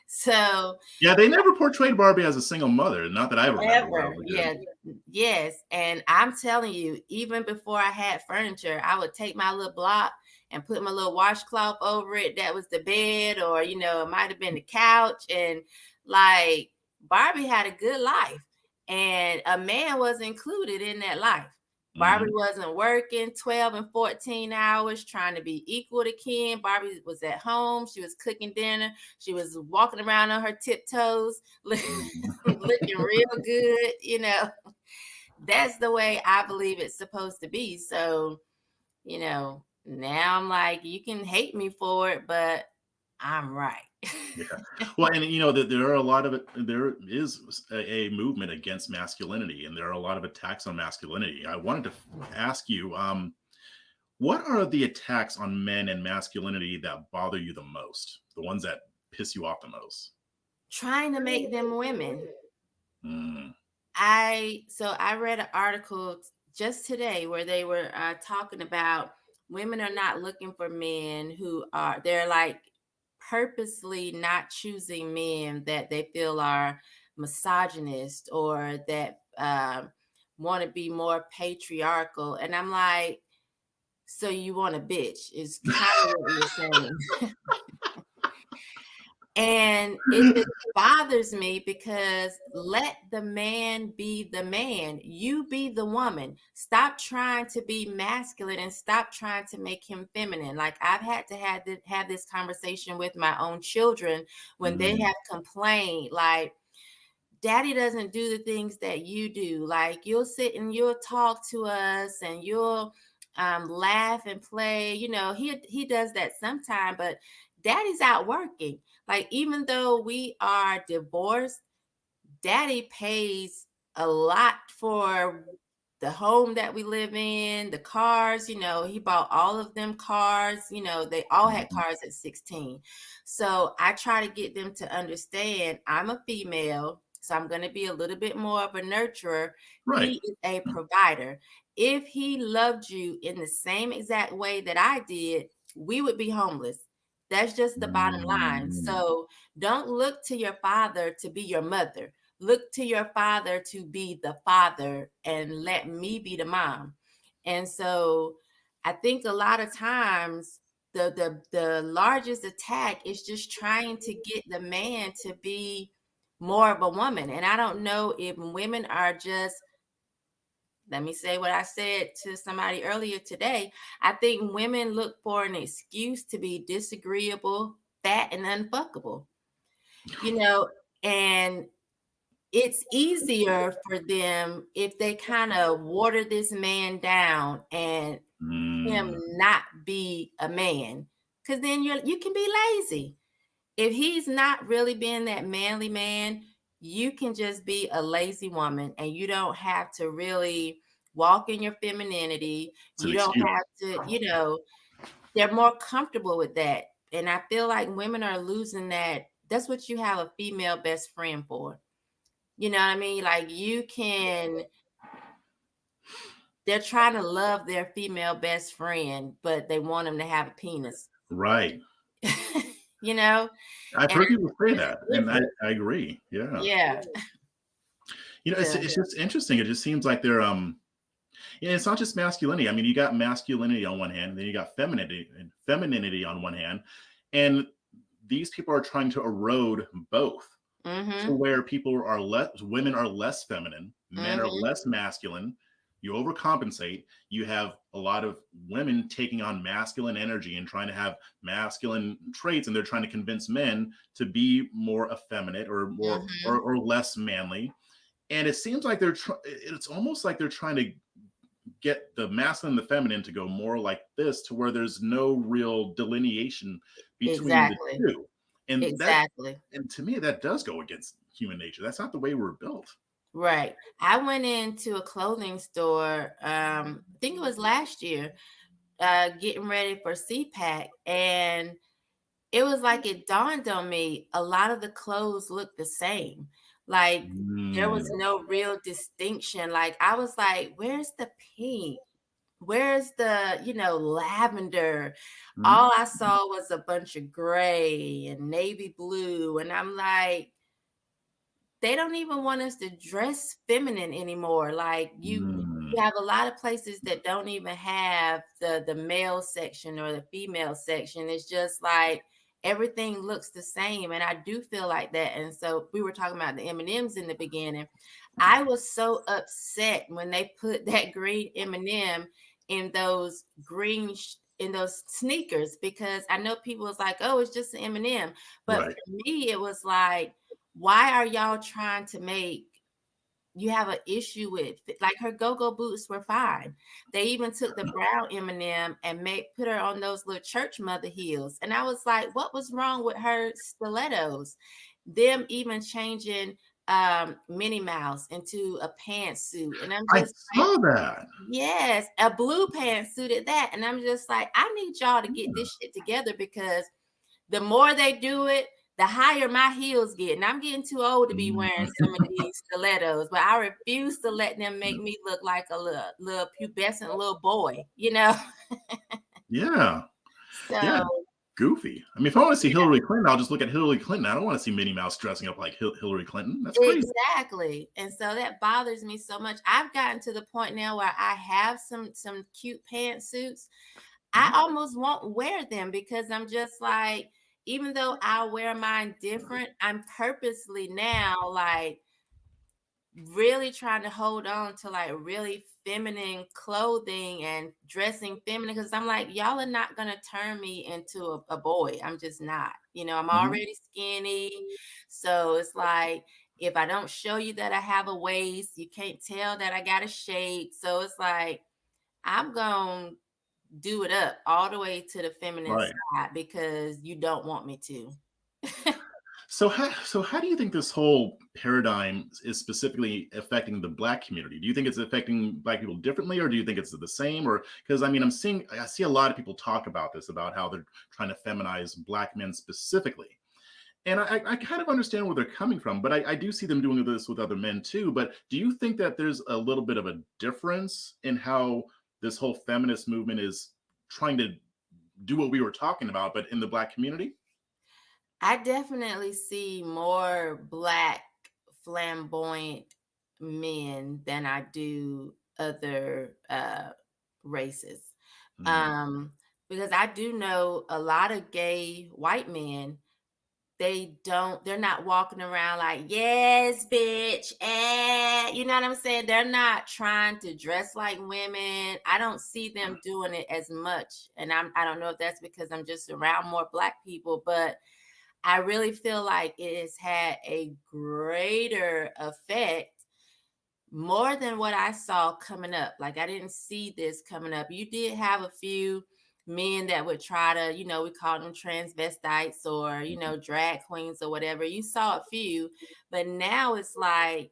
So Yeah, they never portrayed Barbie as a single mother, not that I remember ever. probably did. Yeah. Yes. And I'm telling you, even before I had furniture, I would take my little block and put my little washcloth over it. That was the bed, or, it might have been the couch. And like Barbie had a good life, and a man was included in that life. Barbie Mhm. wasn't working 12 and 14 hours trying to be equal to Ken. Barbie was at home. She was cooking dinner. She was walking around on her tiptoes, Mhm. looking real good. That's the way I believe it's supposed to be. So, now I'm like, you can hate me for it, but I'm right. Yeah. Well, and there are a lot of it. There is a movement against masculinity, and there are a lot of attacks on masculinity. I wanted to ask you, what are the attacks on men and masculinity that bother you the most? The ones that piss you off the most? trying to make them women. Mm. I read an article just today where they were talking about women are not looking for men who are, they're like purposely not choosing men that they feel are misogynist or that want to be more patriarchal. And I'm like, so you want a bitch is kind of what you're saying. And it just bothers me because let the man be the man. You be the woman. Stop trying to be masculine and stop trying to make him feminine. Like I've had to have this conversation with my own children when they Mm. have complained, like, Daddy doesn't do the things that you do. Like you'll sit and you'll talk to us and you'll laugh and play. You know, he does that sometime, but Daddy's out working. Like even though we are divorced, Daddy pays a lot for the home that we live in, the cars. You know, he bought all of them cars. You know, they all had Mhm. cars at 16. So I try to get them to understand I'm a female, so I'm going to be a little bit more of a nurturer. Right. He is a provider. If he loved you in the same exact way that I did, we would be homeless. That's just the bottom line. Mm. So don't look to your father to be your mother. Look to your father to be the father and let me be the mom. And so I think a lot of times the largest attack is just trying to get the man to be more of a woman. And I don't know if women are just, let me say what I said to somebody earlier today. I think women look for an excuse to be disagreeable, fat, and unfuckable. You know, and it's easier for them if they kind of water this man down and him Mm. not be a man, because then you can be lazy. If he's not really being that manly man, you can just be a lazy woman and you don't have to really walk in your femininity. It's an You don't excuse. have to, they're more comfortable with that. And I feel like women are losing that. That's what you have a female best friend for. You know what I mean? Like they're trying to love their female best friend, but they want them to have a penis. Right. you know? I've And heard people say it's that, and I, different. I agree. Yeah. Yeah. It's Yeah. it's just interesting. It just seems like they're it's not just masculinity. I mean, you got masculinity on one hand, and then you got femininity on one hand, and these people are trying to erode both to Mm-hmm. where women are less feminine, men are Mm-hmm. less masculine. You overcompensate. You have a lot of women taking on masculine energy and trying to have masculine traits, and they're trying to convince men to be more effeminate or more Mm-hmm. or less manly. And it seems like it's almost like they're trying to get the masculine and the feminine to go more like this, to where there's no real delineation between the Exactly. two. And that Exactly. and to me, that does go against human nature. That's not the way we're built. Right. I went into a clothing store, I think it was last year, getting ready for CPAC, and it was like it dawned on me a lot of the clothes looked the same. Like there Mm. was no real distinction. Like I was like, where's the pink? Where's the, lavender? Mhm. All I saw was a bunch of gray and navy blue. And I'm like, they don't even want us to dress feminine anymore. Like Mm. you have a lot of places that don't even have the male section or the female section. It's just like everything looks the same, and I do feel like that. And so we were talking about the M&Ms in the beginning. I was so upset when they put that green M&M in those in those sneakers, because I know people was like, "Oh, it's just an M&M," but Right. for me, it was like, why are y'all trying to make you have an issue with, like, her go-go boots were fine. They even took the brown M&M and put her on those little church mother heels. And I was like, what was wrong with her stilettos? Them even changing Minnie Mouse into a pantsuit. And I'm I just like, saw that. yes, a blue pantsuit at that. And I'm just like, I need y'all to get this shit together, because the more they do it, the higher my heels get, and I'm getting too old to be wearing Mhm. some of these stilettos, but I refuse to let them make me look like a little pubescent little boy, you know? Yeah. Yeah. So Goofy. I mean, if I want to see yeah, Hillary Clinton, I'll just look at Hillary Clinton. I don't want to see Minnie Mouse dressing up like Hillary Clinton. That's crazy. exactly. And so that bothers me so much. I've gotten to the point now where I have some cute pantsuits. I Mhm. almost won't wear them because I'm just like, even though I'll wear mine different, I'm purposely now like really trying to hold on to like really feminine clothing and dressing feminine because I'm like, y'all are not gonna turn me into a boy. I'm just not. You know, I'm Mhm. already skinny. So it's like if I don't show you that I have a waist, you can't tell that I got a shape. So it's like I'm gonna do it up all the way to the feminine Right. side because you don't want me to. So how do you think this whole paradigm is specifically affecting the Black community? Do you think it's affecting Black people differently, or do you think it's the same? Or because I mean, I see a lot of people talk about this, about how they're trying to feminize Black men specifically. And I kind of understand where they're coming from, but I do see them doing this with other men too. But do you think that there's a little bit of a difference in how this whole feminist movement is trying to do what we were talking about, but in the Black community? I definitely see more black flamboyant men than I do other races. Mm, Um, because I do know a lot of gay white men, they're not walking around like, yes, bitch. You know what I'm saying? They're not trying to dress like women. I don't see them doing it as much. And I don't know if that's because I'm just around more black people, but I really feel like it has had a greater effect more than what I saw coming up. Like I didn't see this coming up. You did have a few men that would try to, we call them transvestites or, mhm. drag queens or whatever. You saw a few, but now it's like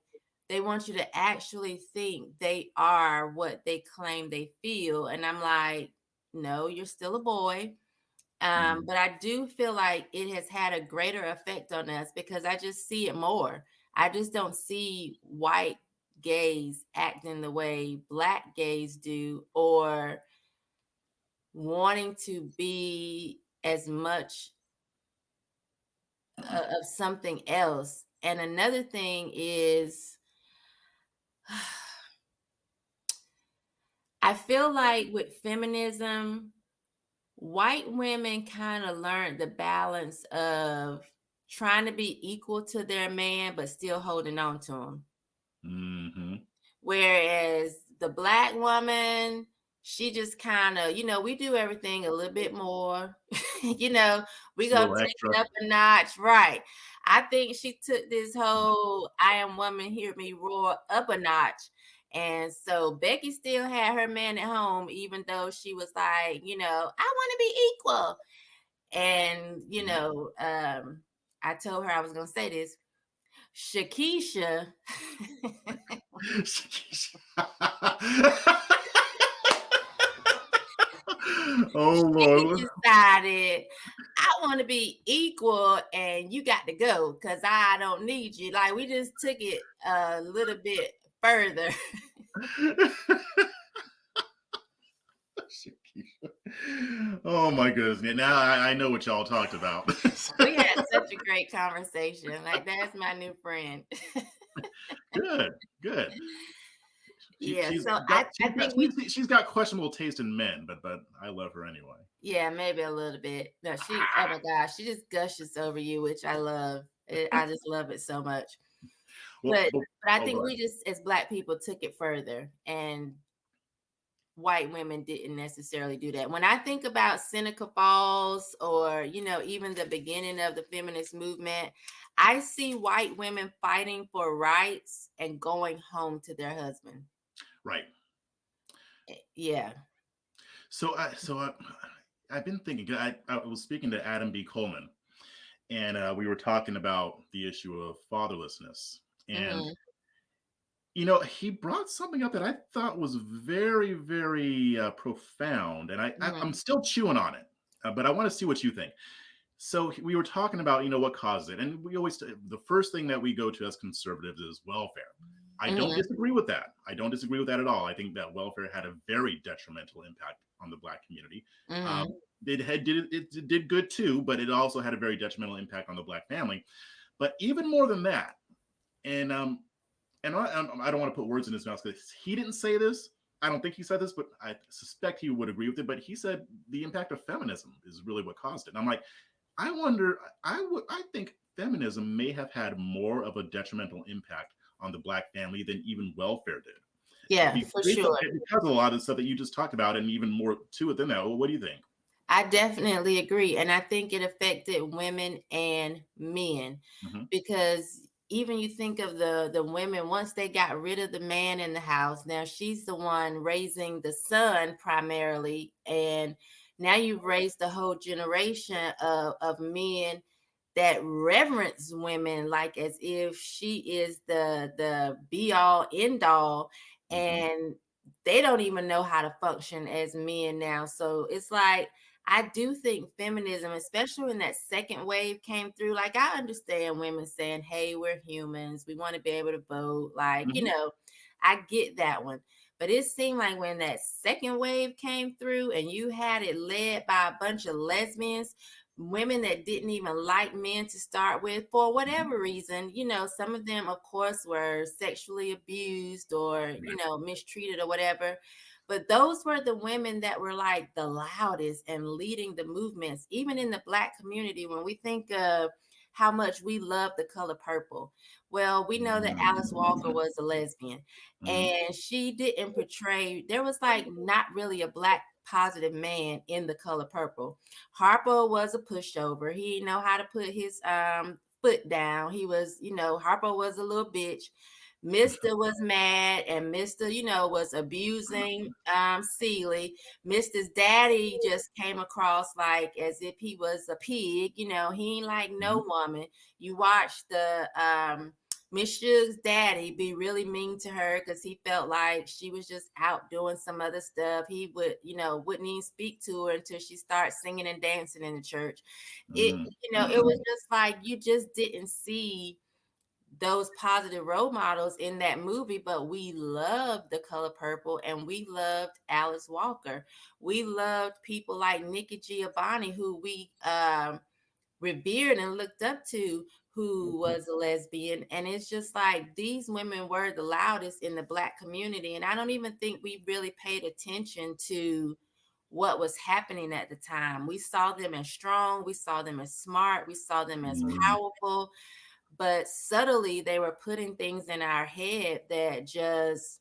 they want you to actually think they are what they claim they feel. And I'm like, no, you're still a boy. Mm, But I do feel like it has had a greater effect on us because I just see it more. I just don't see white gays acting the way black gays do or wanting to be as much of something else. And another thing is, I feel like with feminism, white women kind of learned the balance of trying to be equal to their man, but still holding on to him. mhm. Whereas the black woman, she just kind of, we do everything a little bit more. you know, we Just a gonna little take extra. it up a notch, right? I think she took this whole "I am woman, hear me roar" up a notch. And so Becky still had her man at home, even though she was like, I want to be equal. And, Mhm. I told her I was going to say this. Shakisha, Oh she Lord. decided I want to be equal and you got to go because I don't need you. Like we just took it a little bit further. Oh my goodness. Yeah, now I know what y'all talked about. We had such a great conversation. Like that's my new friend. Good, good. She, Yeah. she's So got I think we she's got questionable taste in men, but I love her anyway. yeah, maybe a little bit. No, oh my gosh, she just gushes over you, which I love. I just love it so much. Well, But I oh, go think ahead. we just as black people took it further and white women didn't necessarily do that. When I think about Seneca Falls or, even the beginning of the feminist movement, I see white women fighting for rights and going home to their husband. Right. Yeah. So I've been thinking. I was speaking to Adam B. Coleman, and we were talking about the issue of fatherlessness. And Hmm. he brought something up that I thought was very, very profound, and I'm Hmm. still chewing on it. But I want to see what you think. So we were talking about, what caused it, and we always the first thing that we go to as conservatives is welfare. I don't Hmm. disagree with that. I don't disagree with that at all. I think that welfare had a very detrimental impact on the Black community. Um, Hmm. it did good too, but it also had a very detrimental impact on the Black family. But even more than that, and I don't want to put words in his mouth because he didn't say this. I don't think he said this, but I suspect he would agree with it. But he said the impact of feminism is really what caused it. And I'm like, I wonder. I think feminism may have had more of a detrimental impact on the Black family than even welfare did, Yeah, for sure. because of a lot of the stuff that you just talked about, and even more to it than that. Well, what do you think? I definitely agree. And I think it affected women and men Hmm. because even you think of the women, once they got rid of the man in the house, now she's the one raising the son primarily. And now you've raised the whole generation of men that reverence women like as if she is the be all end all. Hmm. And they don't even know how to function as men now. So it's like I do think feminism, especially when that second wave came through, like I understand women saying, hey, we're humans. We want to be able to vote. Like, Hmm. I get that one. But it seemed like when that second wave came through and you had it led by a bunch of lesbians, women that didn't even like men to start with for Hmm. whatever reason, some of them, of course, were sexually abused or, Right. mistreated or whatever. But those were the women that were like the loudest and leading the movements, even in the Black community. When we think of how much we love the color purple, well, we know that Alice Walker was a lesbian Hmm. and she didn't portray, there was like not really a Black positive man in the color purple. Harpo was a pushover. He didn't know how to put his foot down. He was, Harpo was a little bitch. Mr. was mad and Mr. Was abusing Celie. Mr.'s daddy just came across like as if he was a pig, he ain't like no Hmm. woman. You watch the Miss Suge's daddy be really mean to her because he felt like she was just out doing some other stuff. He wouldn't even speak to her until she starts singing and dancing in the church. It, Hmm. it was just like you just didn't see those positive role models in that movie, but we loved The Color Purple and we loved Alice Walker. We loved people like Nikki Giovanni, who we revered and looked up to, who was a lesbian. And it's just like these women were the loudest in the Black community. And I don't even think we really paid attention to what was happening at the time. We saw them as strong, we saw them as smart, we saw them as Hmm. powerful, but subtly they were putting things in our head that just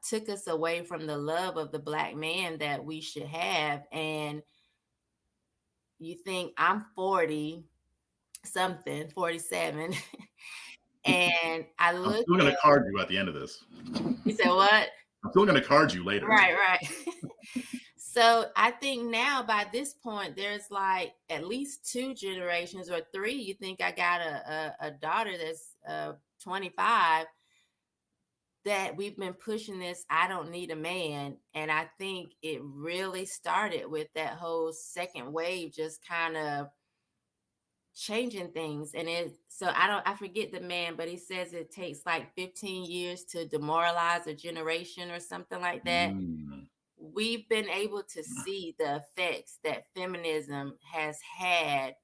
took us away from the love of the Black man that we should have. And you think I'm 40 something, 47. And I I'm look still going at, to card you at the end of this. you said, what? I'm still going to card you later. Right, right. So I think now by this point, there's like at least two generations or three. You think I got a daughter that's 25 that we've been pushing this, I don't need a man. And I think it really started with that whole second wave just kind of changing things. And I forget the man, but he says it takes like 15 years to demoralize a generation or something like that. Mm. We've been able to see the effects that feminism has had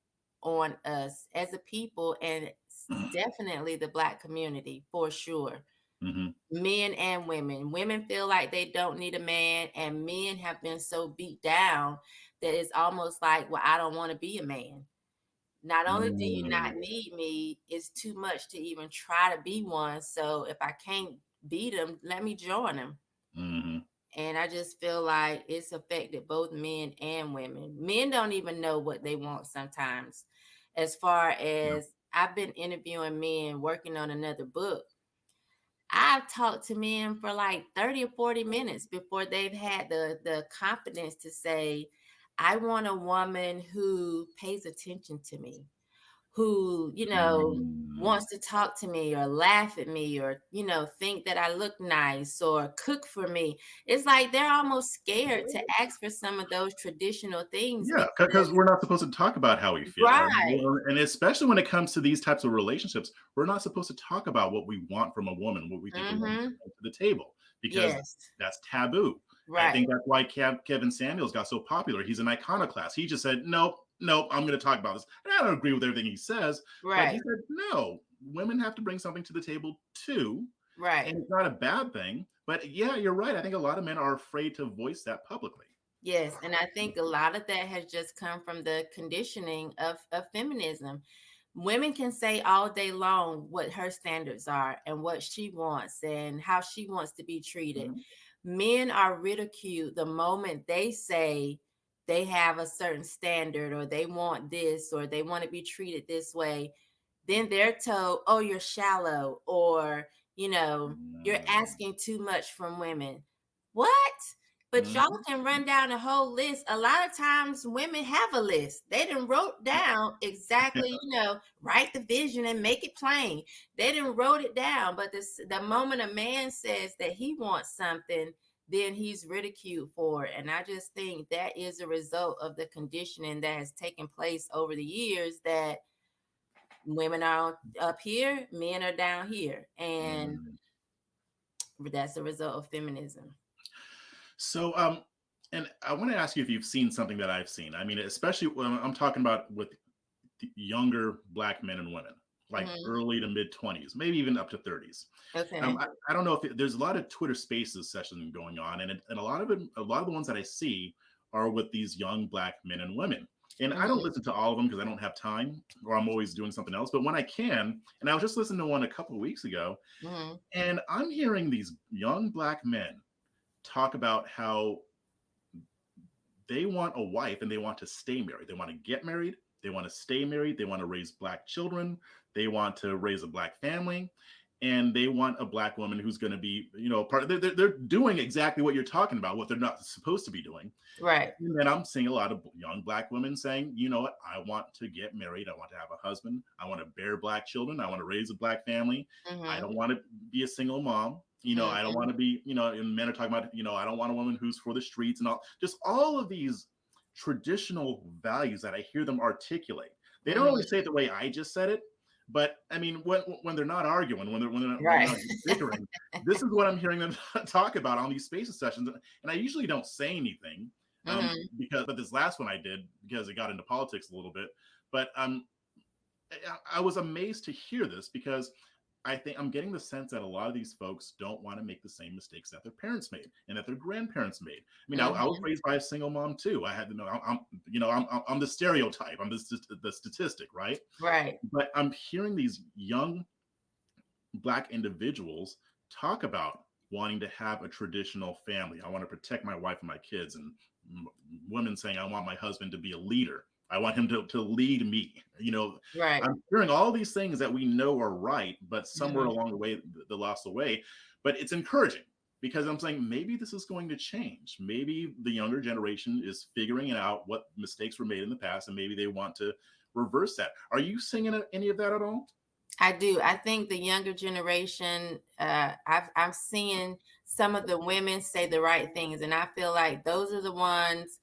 on us as a people, and definitely the Black community for sure. Hmm. Men and women. Women feel like they don't need a man, and men have been so beat down that it's almost like, well, I don't want to be a man. Not only do you not Mm. need me, it's too much to even try to be one. So if I can't beat them, let me join them. Hmm. And I just feel like it's affected both men and women. Men don't even know what they want sometimes. As far Yeah. as I've been interviewing men working on another book, I've talked to men for like 30 or 40 minutes before they've had the confidence to say, I want a woman who pays attention to me. who, Mm. wants to talk to me or laugh at me or, think that I look nice or cook for me. It's like they're almost scared to ask for some of those traditional things Yeah, because because, we're not supposed to talk about how we feel, right. and especially when it comes to these types of relationships, we're not supposed to talk about what we want from a woman, what we think a woman Mm-hmm. can bring to the table, because Yes. that's taboo. I Right. think that's why Kevin Samuels got so popular. He's an iconoclast. He just said, "Nope, nope, I'm going to talk about this." And I don't agree with everything he says, but he Right. said, "No, women have to bring something to the table too, Right. and it's not a bad thing." But yeah, you're right. I think a lot of men are afraid to voice that publicly. Yes, and I think a lot of that has just come from the conditioning of feminism. Women can say all day long what her standards are and what she wants and how she wants to be treated. Mhm. Men are ridiculed the moment they say they have a certain standard or they want this or they want to be treated this way. Then they're told, oh, you're shallow, or, you're Mm. asking too much from women. What? But y'all Mhm. can run down a whole list. A lot of times women have a list. They done wrote down exactly, write the vision and make it plain. They done wrote it down. But the moment a man says that he wants something, then he's ridiculed for it. And I just think that is a result of the conditioning that has taken place over the years, that women are up here, men are down here. And Mm. that's a result of feminism. So, and I want to ask you if you've seen something that I've seen. I mean, especially when I'm talking about with the younger Black men and women, like Hmm. early to mid 20s, maybe even up to 30s. Okay. I don't know if there's a lot of Twitter Spaces sessions going on, and a lot of it, a lot of the ones that I see are with these young Black men and women. And I don't Hmm. listen to all of them because I don't have time, or I'm always doing something else. But when I can, and I was just listening to one a couple of weeks ago, Hmm. and I'm hearing these young Black men talk about how they want a wife and they want to stay married. They want to get married. They want to stay married. They want to raise Black children. They want to raise a Black family. And they want a Black woman who's going to be, part. They're doing exactly what you're talking about, what they're not supposed to be doing. Right. And then I'm seeing a lot of young Black women saying, you know what, I want to get married. I want to have a husband. I want to bear Black children. I want to raise a Black family. I Hmm. don't want to be a single mom. I don't Hmm. want to be, and men are talking about, I don't want a woman who's for the streets and all of these traditional values that I hear them articulate. They don't Hmm. always say it the way I just said it, but I mean, when they're not arguing, when they're Right. not bickering, this is what I'm hearing them talk about on these spaces sessions. And I usually don't say anything, Hmm. but this last one I did because it got into politics a little bit. But I was amazed to hear this because I think I'm getting the sense that a lot of these folks don't want to make the same mistakes that their parents made and that their grandparents made. I mean, I was Hmm. raised by a single mom too. I had to know I'm the stereotype. I'm the statistic, right? Right. But I'm hearing these young Black individuals talk about wanting to have a traditional family. I want to protect my wife and my kids, and women saying, I want my husband to be a leader. I want him to lead me. Right. I'm hearing all these things that we know are right, but somewhere Hmm. along the way, they lost the way. But it's encouraging because I'm saying maybe this is going to change. Maybe the younger generation is figuring out what mistakes were made in the past, and maybe they want to reverse that. Are you seeing any of that at all? I do. I think the younger generation, I'm seeing some of the women say the right things, and I feel like those are the ones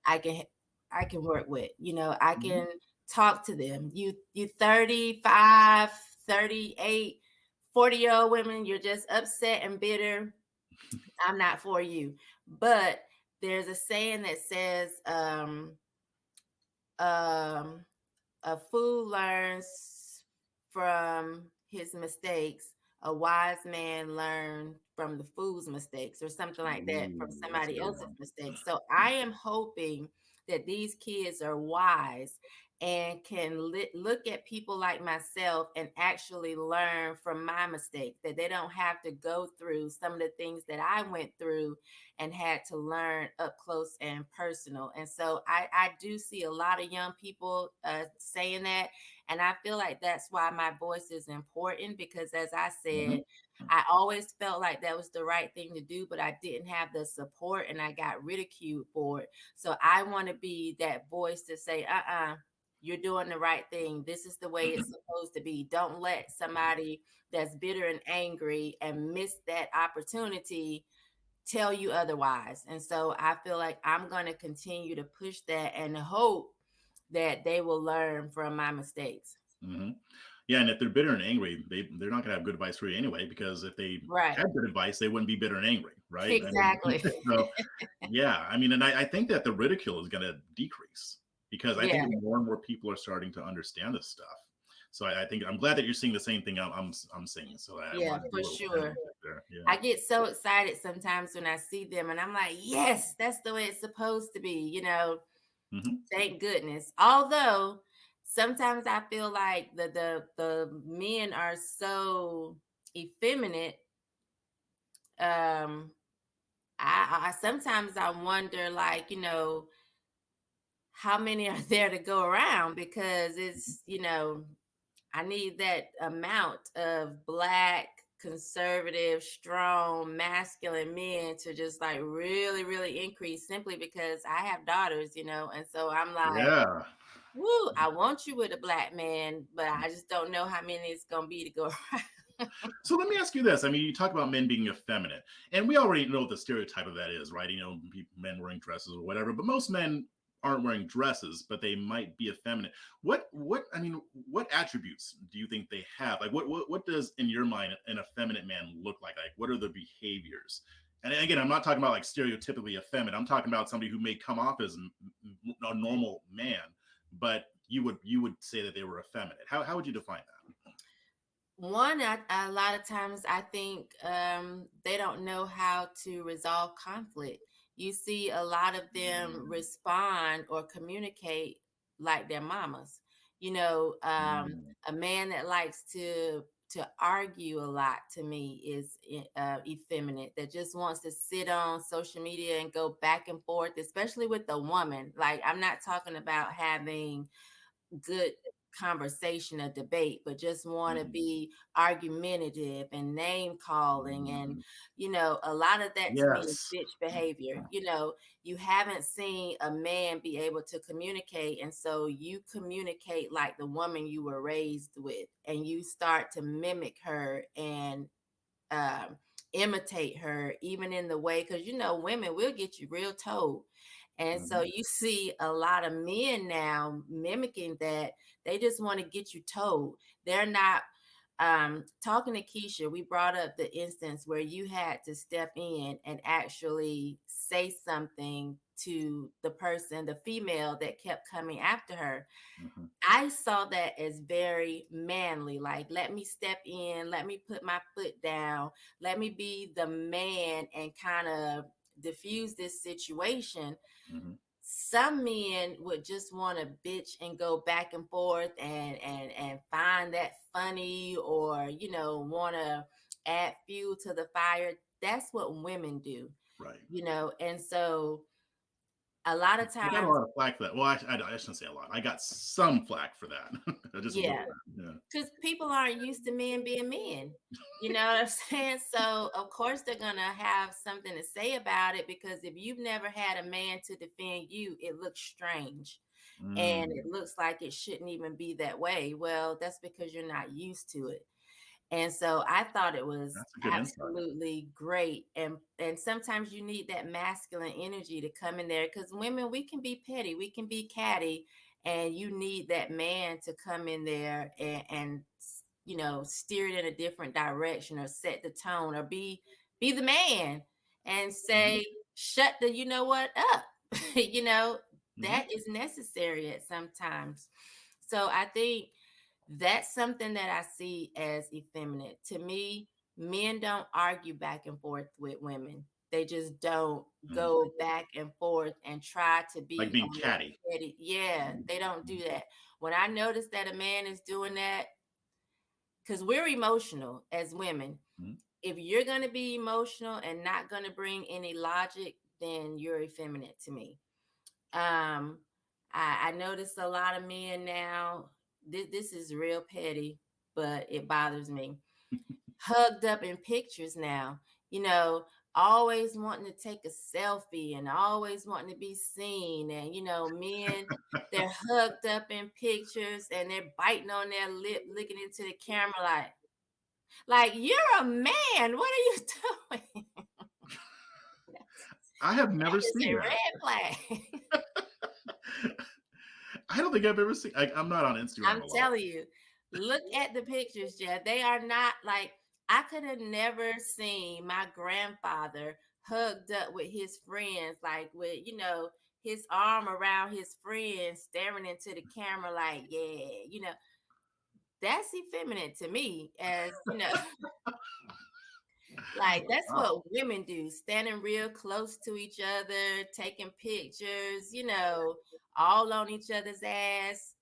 I can I can work with. I Mhm. can talk to them. You 35, 38, 40-year-old women, you're just upset and bitter. I'm not for you. But there's a saying that says, um, a fool learns from his mistakes. A wise man learns from the fool's mistakes, or something like that, from Ooh, that's a somebody good else's one. mistakes. So I am hoping that these kids are wise and can look at people like myself and actually learn from my mistakes, that they don't have to go through some of the things that I went through and had to learn up close and personal. And so I do see a lot of young people saying that. And I feel like that's why my voice is important, because as I Mhm. said, I always felt like that was the right thing to do, but I didn't have the support and I got ridiculed for it. So I want to be that voice to say, you're doing the right thing. This is the way it's supposed to be. Don't let somebody that's bitter and angry and miss that opportunity tell you otherwise. And so I feel like I'm going to continue to push that and hope that they will learn from my mistakes. Mm-hmm. Yeah, and if they're bitter and angry, they're not going to have good advice for you anyway. Because if they Right. had good advice, they wouldn't be bitter and angry, right? I mean, Exactly. so yeah, I mean, and I think that the ridicule is going to decrease because I think Yeah. more and more people are starting to understand this stuff. So I think I'm glad that you're seeing the same thing I'm seeing. So I Yeah, wanted to do for a little sure. there. Yeah. I get so excited sometimes when I see them and I'm like, yes, that's the way it's supposed to be, Mm-hmm. thank goodness. Although sometimes I feel like the men are so effeminate. Um, I sometimes I wonder, like, how many are there to go around, because it's, I need that amount of Black, conservative, strong, masculine men to just like really, really increase, simply because I have daughters, and so I'm like, Yeah. woo, I want you with a Black man, but I just don't know how many it's going to be to go around. So let me ask you this. I mean, you talk about men being effeminate, and we already know what the stereotype of that is, right? Men wearing dresses or whatever, but most men aren't wearing dresses, but they might be effeminate. What attributes do you think they have? Like what does in your mind an effeminate man look like? Like what are the behaviors? And again, I'm not talking about like stereotypically effeminate. I'm talking about somebody who may come off as a normal man, but you would say that they were effeminate. How would you define that? One, a lot of times I think they don't know how to resolve conflict. You see a lot of them respond or communicate like their mamas. Mm, A man that likes to argue a lot, to me, is effeminate. That just wants to sit on social media and go back and forth, especially with the woman. Like, I'm not talking about having good conversation, a debate, but just want to mhm, be argumentative and name calling. And, mhm. a lot of that to me is Yes. bitch behavior. You haven't seen a man be able to communicate. And so you communicate like the woman you were raised with, and you start to mimic her and um, imitate her, even in the way, because women will get you real told. And so Mhm, you see a lot of men now mimicking that. They just want to get you told. They're not talking to Keisha. We brought up the instance where you had to step in and actually say something to the person, the female that kept coming after her. mhm, I saw that as very manly. Like, let me step in, let me put my foot down, let me be the man and kind of diffuse this situation. mhm. Some men would just want to bitch and go back and forth and find that funny, or want to add fuel to the fire. That's what women do, Right. and so a lot of I got a times, lot of flack for that. Well, I shouldn't say a lot. I got some flack for that. Just a little yeah, bit. Yeah. because people aren't used to men being men. You know what I'm saying? So of course they're gonna have something to say about it, because if you've never had a man to defend you, it looks strange. And it Mm, looks like it shouldn't even be that way. Well, that's because you're not used to it. And so I thought it was that's a good insight. absolutely great. And sometimes you need that masculine energy to come in there, because women, we can be petty, we can be catty, and you need that man to come in there and steer it in a different direction, or set the tone, or be the man and Mhm, say, shut the what up. you know, mhm, that is necessary at sometimes. So I think that's something that I see as effeminate. To me, men don't argue back and forth with women. They just don't mhm. go back and forth and try to Like be being on that catty. petty. Yeah, they don't do that. When I notice that a man is doing that, because we're emotional as women. Mhm, If you're going to be emotional and not going to bring any logic, then you're effeminate to me. Um, I notice a lot of men now. This is real petty, but it bothers me. Hugged up in pictures now. You know, always wanting to take a selfie and always wanting to be seen. And, men, they're hugged up in pictures and they're biting on their lip, looking into the camera like you're a man. What are you doing? I have never That is seen a that. red flag. I don't think I've ever seen. I'm not on Instagram I'm a lot. telling you, look at the pictures, Jeff. They are not like, I could have never seen my grandfather hugged up with his friends, like with, his arm around his friend, staring into the camera, like, yeah, that's effeminate to me, as like that's Wow. what women do, standing real close to each other, taking pictures, all on each other's ass.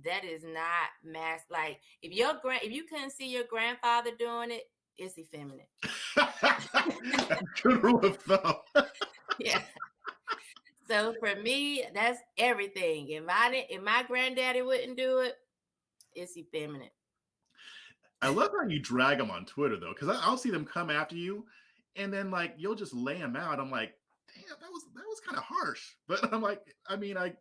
That is not like if you couldn't see your grandfather doing it, it's effeminate. Good rule of thumb. Yeah. So for me, that's everything. If my granddaddy wouldn't do it, it's effeminate. I love how you drag them on Twitter though, because I'll see them come after you, and then like you'll just lay them out. I'm like, damn, that was kind of harsh. But I'm like, I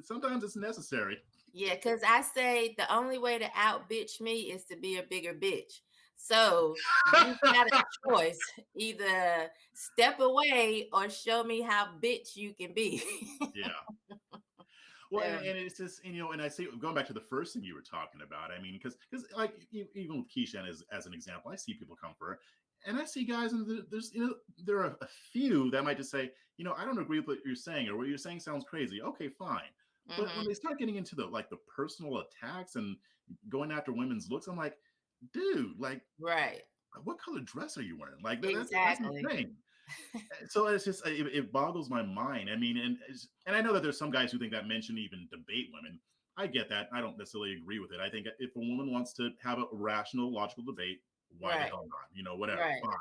sometimes it's necessary. Yeah, because I say the only way to out bitch me is to be a bigger bitch. So you got a choice: either step away or show me how bitch you can be. Yeah. Well, and it's just, and I see, going back to the first thing you were talking about, I mean, because like even with Keisha as an example, I see people come for her, and I see guys, and there's, there are a few that might just say, I don't agree with what you're saying, or what you're saying sounds crazy. Okay, fine. But when they start getting into the personal attacks and going after women's looks, I'm like, dude, like, right. what color dress are you wearing? Like, that's Exactly. insane. So it's just, it boggles my mind. I mean, and I know that there's some guys who think that men shouldn't even debate women. I get that. I don't necessarily agree with it. I think if a woman wants to have a rational, logical debate, why the hell not? Whatever, Right. fine.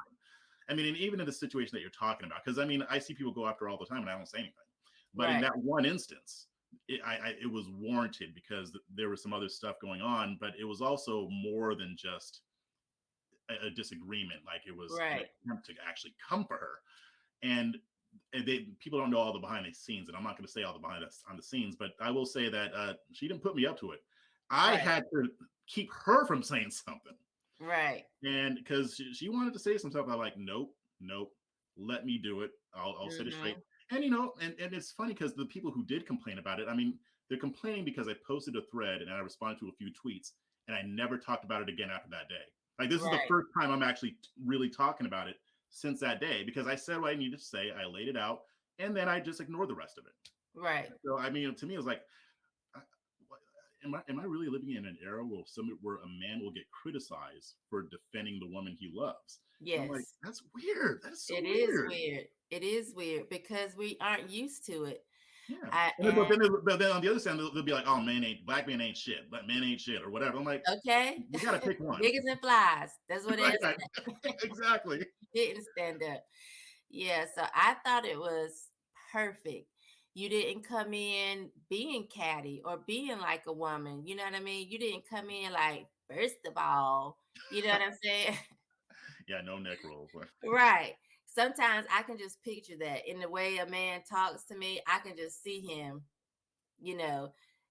I mean, and even in the situation that you're talking about, because I mean, I see people go after her all the time, and I don't say anything. But in that one instance, it was warranted because there was some other stuff going on, but it was also more than just a disagreement. Like, it was an attempt to actually come for her. And people don't know all the behind the scenes, and I'm not going to say all the behind the scenes, but I will say that she didn't put me up to it. I had to keep her from saying something. Right. And because she wanted to say some stuff, I'm like, nope, let me do it. I'll set it straight. And and it's funny because the people who did complain about it, I mean, they're complaining because I posted a thread and I responded to a few tweets, and I never talked about it again after that day. Like, this is the first time I'm actually really talking about it since that day, because I said what I needed to say, I laid it out, and then I just ignored the rest of it. Right. So I mean, to me, it was like, am I really living in an era where a man will get criticized for defending the woman he loves? Yes. I'm like, that's weird. That's so weird. Is weird. It is weird because we aren't used to it. Yeah. But then on the other side, they'll be like, oh, black men ain't shit, but men ain't shit, or whatever. I'm like, okay, you gotta pick one. Niggas and flies. That's what it is. Exactly. Didn't stand up. Yeah, so I thought it was perfect. You didn't come in being catty or being like a woman. You know what I mean? You didn't come in like, first of all, you know what I'm saying? Yeah, no neck rolls. Right. Sometimes I can just picture that in the way a man talks to me. I can just see him,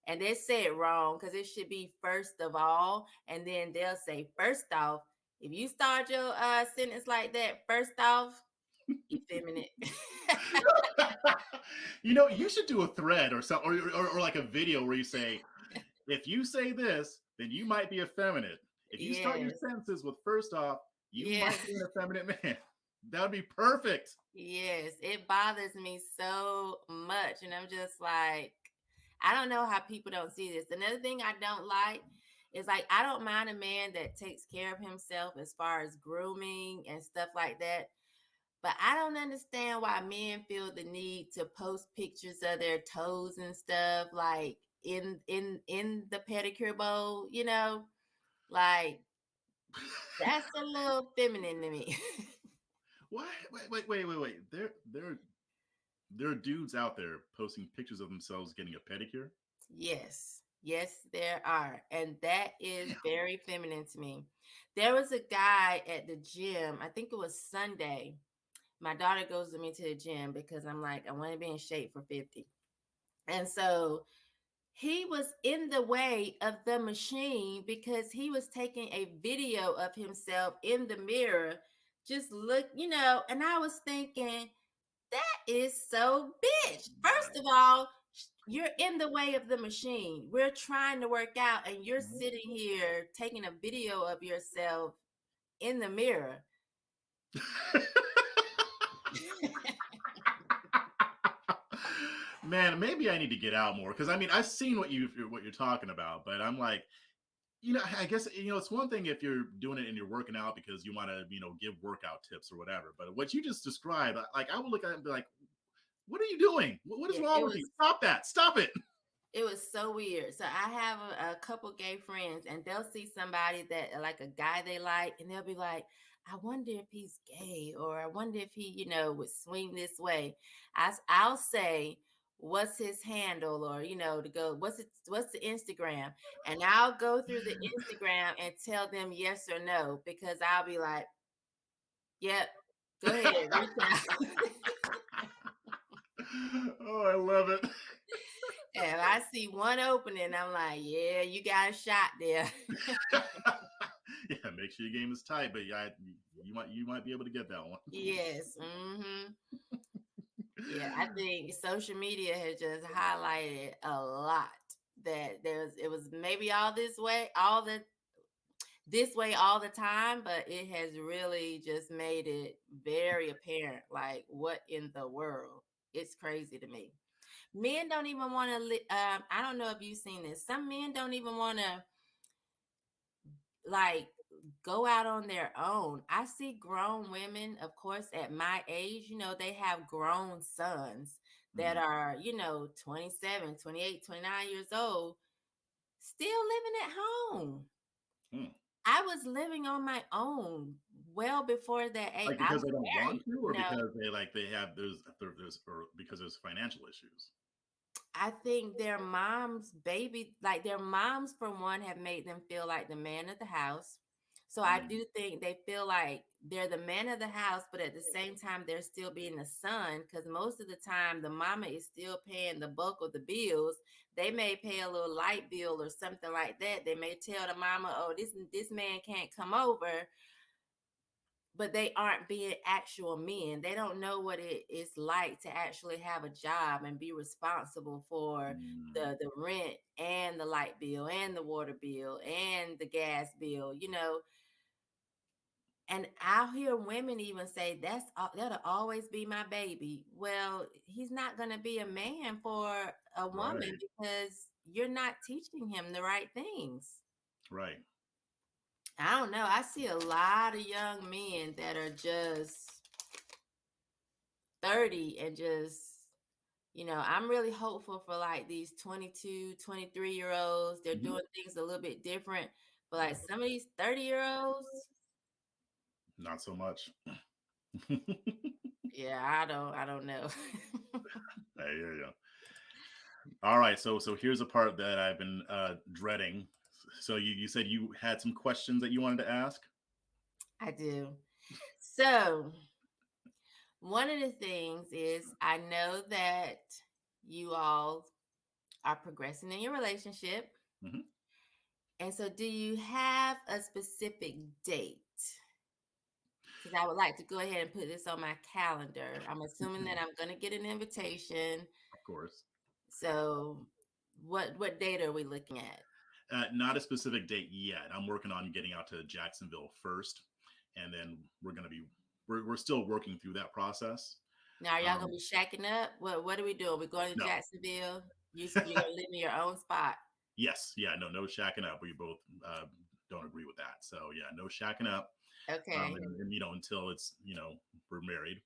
and they say it wrong because it should be first of all. And then they'll say, first off. If you start your sentence like that, first off, effeminate. You should do a thread or something, or like a video where you say, if you say this, then you might be effeminate. If you start your sentences with first off, you might be an effeminate man. That would be perfect. Yes, it bothers me so much. And I'm just like, I don't know how people don't see this. Another thing I don't like is, like, I don't mind a man that takes care of himself as far as grooming and stuff like that. But I don't understand why men feel the need to post pictures of their toes and stuff, like in the pedicure bowl, like, that's a little feminine to me. What? Wait. There are dudes out there posting pictures of themselves getting a pedicure. Yes, there are. And that is very feminine to me. There was a guy at the gym, I think it was Sunday, my daughter goes with me to the gym because I'm like, I want to be in shape for 50. And so he was in the way of the machine because he was taking a video of himself in the mirror. Just look, and I was thinking, that is so bitch. First of all, you're in the way of the machine. We're trying to work out, and you're sitting here taking a video of yourself in the mirror. Man, maybe I need to get out more because I mean I've seen what you're talking about, but I'm like, I guess it's one thing if you're doing it and you're working out because you want to give workout tips or whatever. But what you just described, like I would look at it and be like, what are you doing? What is wrong with you? Stop that! Stop it! It was so weird. So I have a couple gay friends, and they'll see somebody that like a guy they like, and they'll be like, I wonder if he's gay, or I wonder if he, would swing this way. I'll say, what's his handle, or to go, what's the Instagram, and I'll go through the Instagram and tell them yes or no, because I'll be like, yep, go ahead, reach out. Oh, I love it. And I see one opening, I'm like, yeah, you got a shot there. Yeah, make sure your game is tight, but yeah, you might be able to get that one. Yes. Mm-hmm. Yeah, I think social media has just highlighted a lot that it was maybe all this way all the time, but it has really just made it very apparent, like, what in the world? It's crazy to me. Men don't even want to I don't know if you've seen this. Some men don't even want to like go out on their own. I see grown women, of course, at my age, they have grown sons that are, 27, 28, 29 years old, still living at home. I was living on my own well before that age. Like because they don't want to, or No, because they have there's or because there's financial issues. I think their moms, their moms, for one, have made them feel like the man of the house. So I do think they feel like they're the man of the house, but at the same time, they're still being the son, because most of the time the mama is still paying the bulk of the bills. They may pay a little light bill or something like that. They may tell the mama, oh, this man can't come over, but they aren't being actual men. They don't know what it is like to actually have a job and be responsible for the rent and the light bill and the water bill and the gas bill, And I'll hear women even say, that'll always be my baby. Well, he's not going to be a man for a woman because you're not teaching him the right things. Right. I don't know. I see a lot of young men that are just 30 and just, I'm really hopeful for like these 22, 23-year-olds. They're doing things a little bit different. But like some of these 30-year-olds, not so much. Yeah, I don't know. I hear you. All right, so here's a part that I've been dreading. So you said you had some questions that you wanted to ask? I do. So one of the things is, I know that you all are progressing in your relationship. And so do you have a specific date? Because I would like to go ahead and put this on my calendar. I'm assuming that I'm going to get an invitation. Of course. So what date are we looking at? Not a specific date yet. I'm working on getting out to Jacksonville first, and then we're still working through that process. Now, are y'all gonna be shacking up? What are we doing? We're going to Jacksonville. You're gonna live in your own spot. Yes. Yeah. No shacking up. We both don't agree with that. So yeah, no shacking up. Okay. And until it's we're married.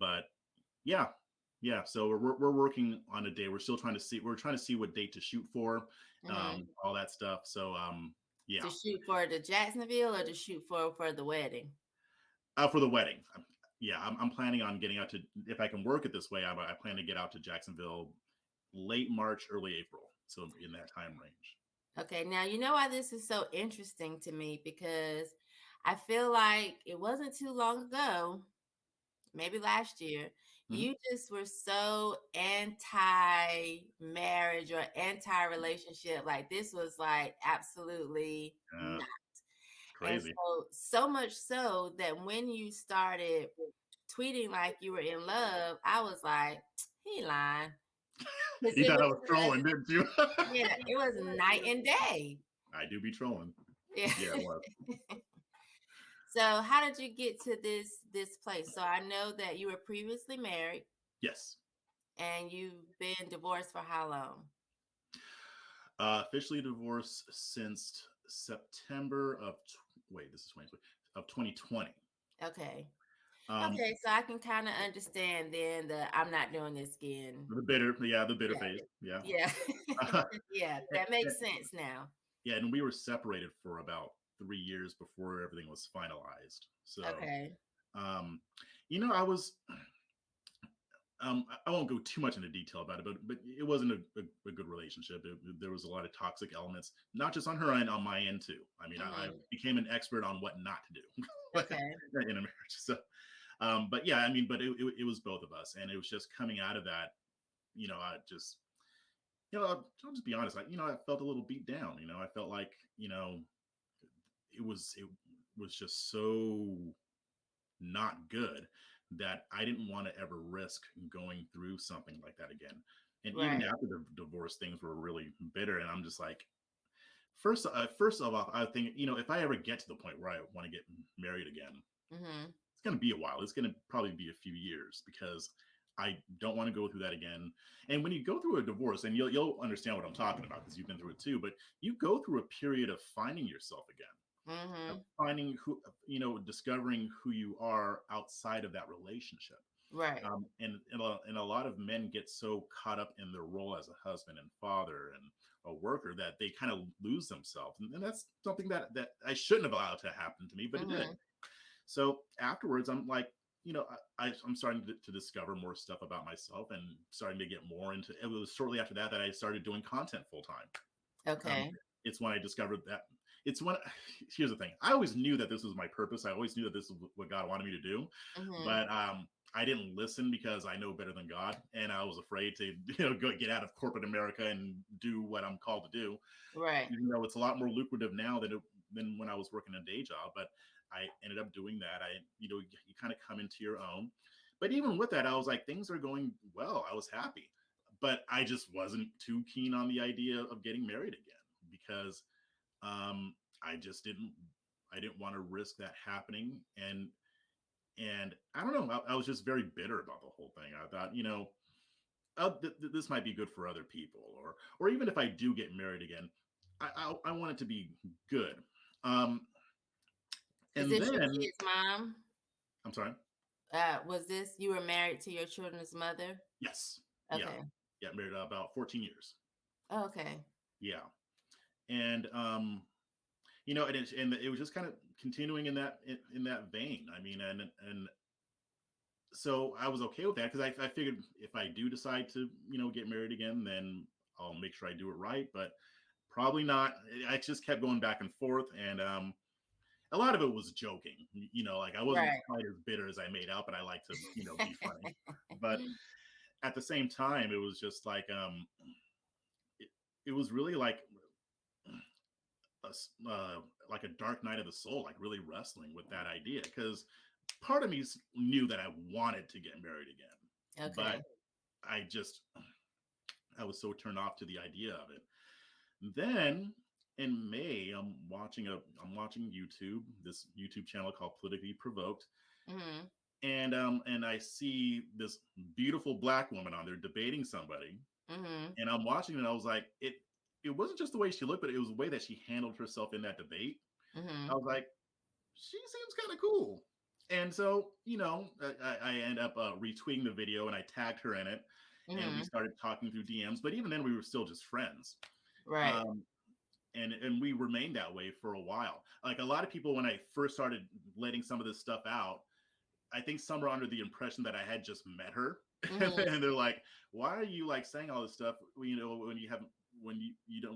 But yeah. So we're working on a day. We're still trying to see. We're trying to see what date to shoot for. All that stuff. So yeah. To shoot for the Jacksonville or to shoot for the wedding? For the wedding. Yeah, I'm planning on getting out to, if I can work it this way, I plan to get out to Jacksonville late March, early April. So in that time range. Okay. Now, you know why this is so interesting to me? Because I feel like it wasn't too long ago maybe last year, Mhm. you just were so anti-marriage or anti-relationship. Like this was like absolutely Yeah, not. it's And crazy. so much so that when you started tweeting like you were in love, I was like, he lying. Because You it thought I was was trolling, didn't you? yeah, it was night and day. I do be trolling. Yeah. Yeah, it was. So how did you get to this place? So I know that you were previously married Yes. and you've been divorced for how long? Officially divorced since September wait, this is 2020 of 2020. Okay. Um, Okay, so I can kind of understand then the I'm not doing this again. the bitter Yeah. phase. Yeah. Yeah. Yeah, And- that makes sense now. yeah, and we were separated for about 3 years before everything was finalized. So, Okay. um, I was I won't go too much into detail about it, but it wasn't a good relationship. There was a lot of toxic elements, not just on her end, on my end too. I mean, I Mhm. became an expert on what not to do Okay. in a marriage. So, but yeah, I mean, but it was both of us, and it was just coming out of that. I just, I'll just be honest. I felt a little beat down. I felt like, it was just so not good that I didn't want to ever risk going through something like that again. And even Right. after the divorce, things were really bitter. And I'm just like, first of all, I think, if I ever get to the point where I want to get married again, Mhm. it's going to be a while. It's going to probably be a few years because I don't want to go through that again. And when you go through a divorce, and you'll understand what I'm talking about because you've been through it too, but you go through a period of finding yourself again, of Mhm. finding discovering who you are outside of that relationship. Right. And a lot of men get so caught up in their role as a husband and father and a worker that they kind of lose themselves, and that's something that I shouldn't have allowed to happen to me, but it did. Mhm. So afterwards, I'm like, I'm starting to discover more stuff about myself and starting to get more into. It was shortly after that I started doing content full time. Um, Okay. it's when I discovered that it's when here's the thing. I always knew that this was my purpose. I always knew that this is what God wanted me to do, Mhm. but I didn't listen because I know better than God, and I was afraid to go get out of corporate America and do what I'm called to do. Right. Even though it's a lot more lucrative now than when I was working a day job, but I ended up doing that. You kind of come into your own. But even with that, I was like, things are going well. I was happy, but I just wasn't too keen on the idea of getting married again because I just I didn't want to risk that happening. And I don't know. I was just very bitter about the whole thing. I thought, this might be good for other people, or even if I do get married again, I want it to be good. Um, Is and this your then kid's mom? I'm sorry. Was this you were married to your children's mother? Yes, yeah, Okay. yeah. Married about 14 years. Oh, okay. Yeah, and and it was just kind of continuing in that vein. I mean, and so I was okay with that because I figured if I do decide to get married again, then I'll make sure I do it right. But probably not. I just kept going back and forth, and a lot of it was joking. Like I wasn't Right. quite as bitter as I made out, but I like to be funny. But at the same time, it was just like it was really like a dark night of the soul, like really wrestling with that idea because part of me knew that I wanted to get married again, but Okay. I just I was so turned off to the idea of it. Then in May, I'm watching this YouTube channel called Politically Provoked, Mhm. and I see this beautiful black woman on there debating somebody, Mhm. and I'm watching it, and I was like, it wasn't just the way she looked, but it was the way that she handled herself in that debate. I Mhm. was like, she seems kind of cool. And so, I end up retweeting the video and I tagged her in it. And we Mhm. started talking through DMs, but even then we were still just friends. Right. Um, and we remained that way for a while. Like a lot of people, when I first started letting some of this stuff out, I think some were under the impression that I had just met her. And Mhm. they're like, why are you like saying all this stuff, when you don't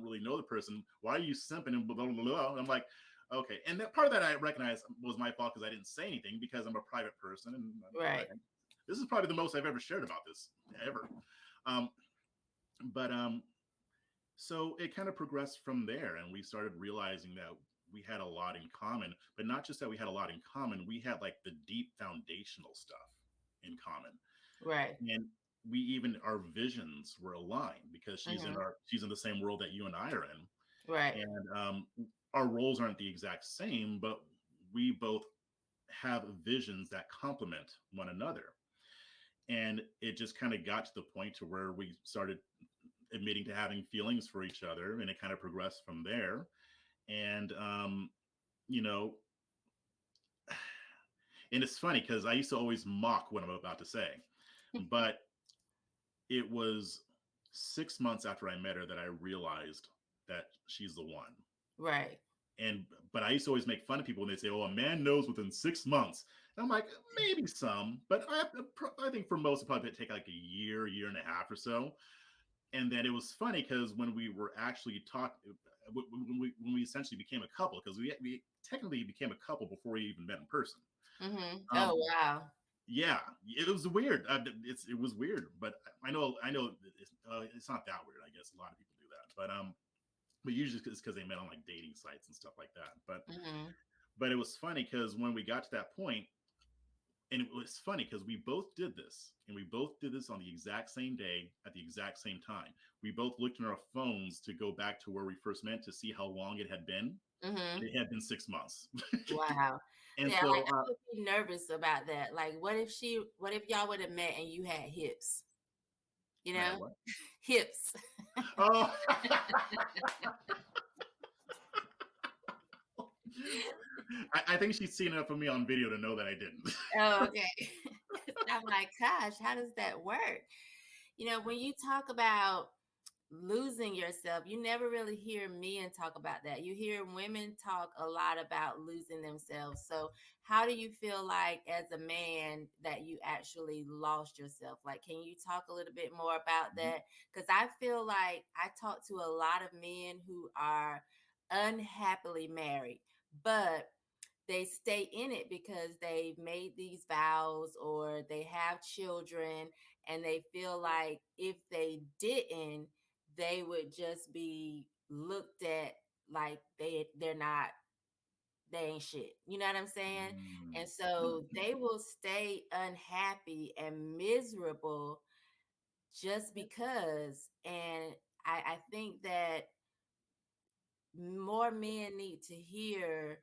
really know the person? Why are you simping and blah, blah, blah, blah. I'm like, Okay, and that part of that I recognize was my fault because I didn't say anything because I'm a private person, and Right. this is probably the most I've ever shared about this ever. Um, but so it kind of progressed from there, and we started realizing that we had a lot in common, but not just that we had a lot in common, we had like the deep foundational stuff in common. Right. And we even our visions were aligned because Hmm. she's in the same world that you and I are in. Right. And our roles aren't the exact same, but we both have visions that complement one another. And it just kind of got to the point to where we started admitting to having feelings for each other, and it kind of progressed from there. And you know, and it's funny because I used to always mock what I'm about to say, but it was 6 months after I met her that I realized that she's the one. Right. And but I used to always make fun of people when they say, "Oh, a man knows within 6 months." And I'm like, maybe some, but I think for most it probably take like a year and a half or so. And then it was funny because when we were actually talking, when we essentially became a couple, because we technically became a couple before we even met in person. Hmm. Oh, Um, wow. yeah, it was weird. It was weird, but I know it's not that weird. I guess a lot of people do that, but usually it's because they met on like dating sites and stuff like that. Hmm. But it was funny because when we got to that point, and it was funny because we both did this, and we both did this on the exact same day at the exact same time. We both looked in our phones to go back to where we first met to see how long it had been. Hmm. It had been 6 months. Wow. And Yeah, like so, I would be nervous about that. Like, what if y'all would have met and you had hips? You I had know, what? hips. Oh, I think she's seen enough of me on video to know that I didn't. Oh, okay. I'm like, gosh, how does that work? When you talk about losing yourself, you never really hear men talk about that. You hear women talk a lot about losing themselves. So how do you feel like as a man that you actually lost yourself? Like, can you talk a little bit more about that? Because I feel like I talk to a lot of men who are unhappily married, but they stay in it because they've made these vows or they have children, and they feel like if they didn't, they would just be looked at like they ain't shit. You know what I'm saying? And so they will stay unhappy and miserable just because. And I think that more men need to hear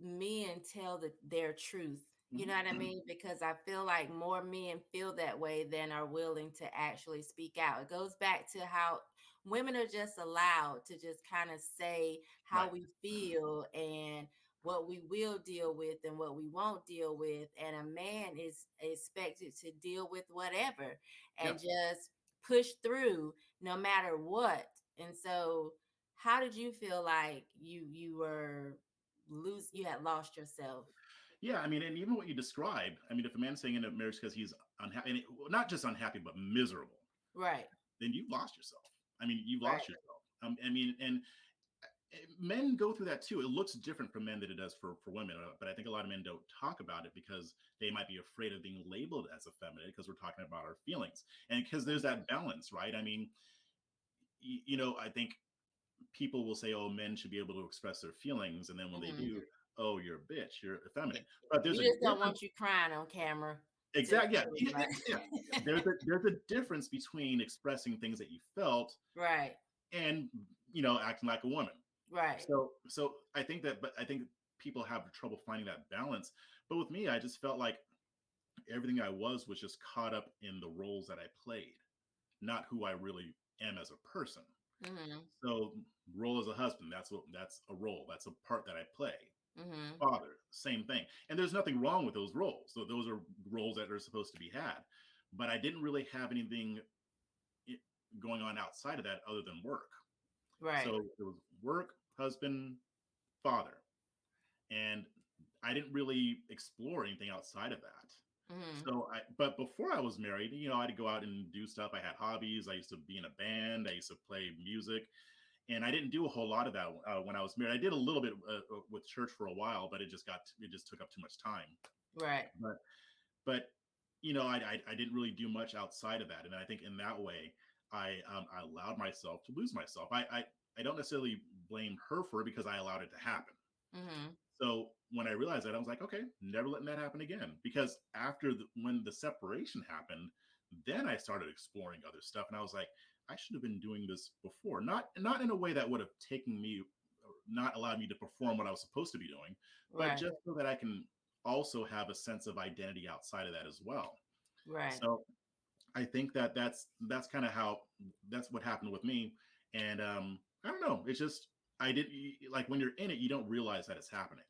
men tell their truth. You know what I mean? Because I feel like more men feel that way than are willing to actually speak out. It goes back to how women are just allowed to just kind of say how Right. we feel and what we will deal with and what we won't deal with. And a man is expected to deal with whatever and Yeah. just push through no matter what. And so, how did you feel like you had lost yourself? Yeah, I mean, and even what you described, I mean, if a man's staying in a marriage because he's unhappy, and well, not just unhappy, but miserable, Right. then you've lost yourself. I mean, you've Right. lost yourself. I mean, and men go through that too. It looks different for men than it does for women, but I think a lot of men don't talk about it because they might be afraid of being labeled as effeminate because we're talking about our feelings, and because there's that balance, right? I mean, I think people will say, "Oh, men should be able to express their feelings," and then when they Mhm. do, "Oh, you're a bitch, you're Yeah. effeminate." But there's We a just don't difference. want you crying on camera to Exactly. Yeah. right. Yeah. There's a difference between expressing things that you felt Right. and acting like a woman. Right. So I think that, but I think people have trouble finding that balance. But with me, I just felt like everything I was just caught up in the roles that I played, not who I really am as a person. Mhm. So role as a husband, that's a role. That's a part that I play. Mhm. Father, same thing. And there's nothing wrong with those roles. So those are roles that are supposed to be had. But I didn't really have anything going on outside of that other than work. So Right. it was work, husband, father. And I didn't really explore anything outside of that. Mhm. But before I was married, I'd go out and do stuff. I had hobbies. I used to be in a band. I used to play music. And I didn't do a whole lot of that when I was married. I did a little bit with church for a while, but it just took up too much time. Right. But I didn't really do much outside of that, and I think in that way I allowed myself to lose myself. I don't necessarily blame her for it because I allowed it to happen. Mm-hmm. So when I realized that, I was like, okay, never letting that happen again. Because when the separation happened, then I started exploring other stuff, and I was like, I should have been doing this before. Not in a way that would have taken me, or not allowed me to perform what I was supposed to be doing, but Right. just so that I can also have a sense of identity outside of that as well. Right. So I think that's kind of that's what happened with me. And I don't know. It's just I didn't like when you're in it, you don't realize that it's happening.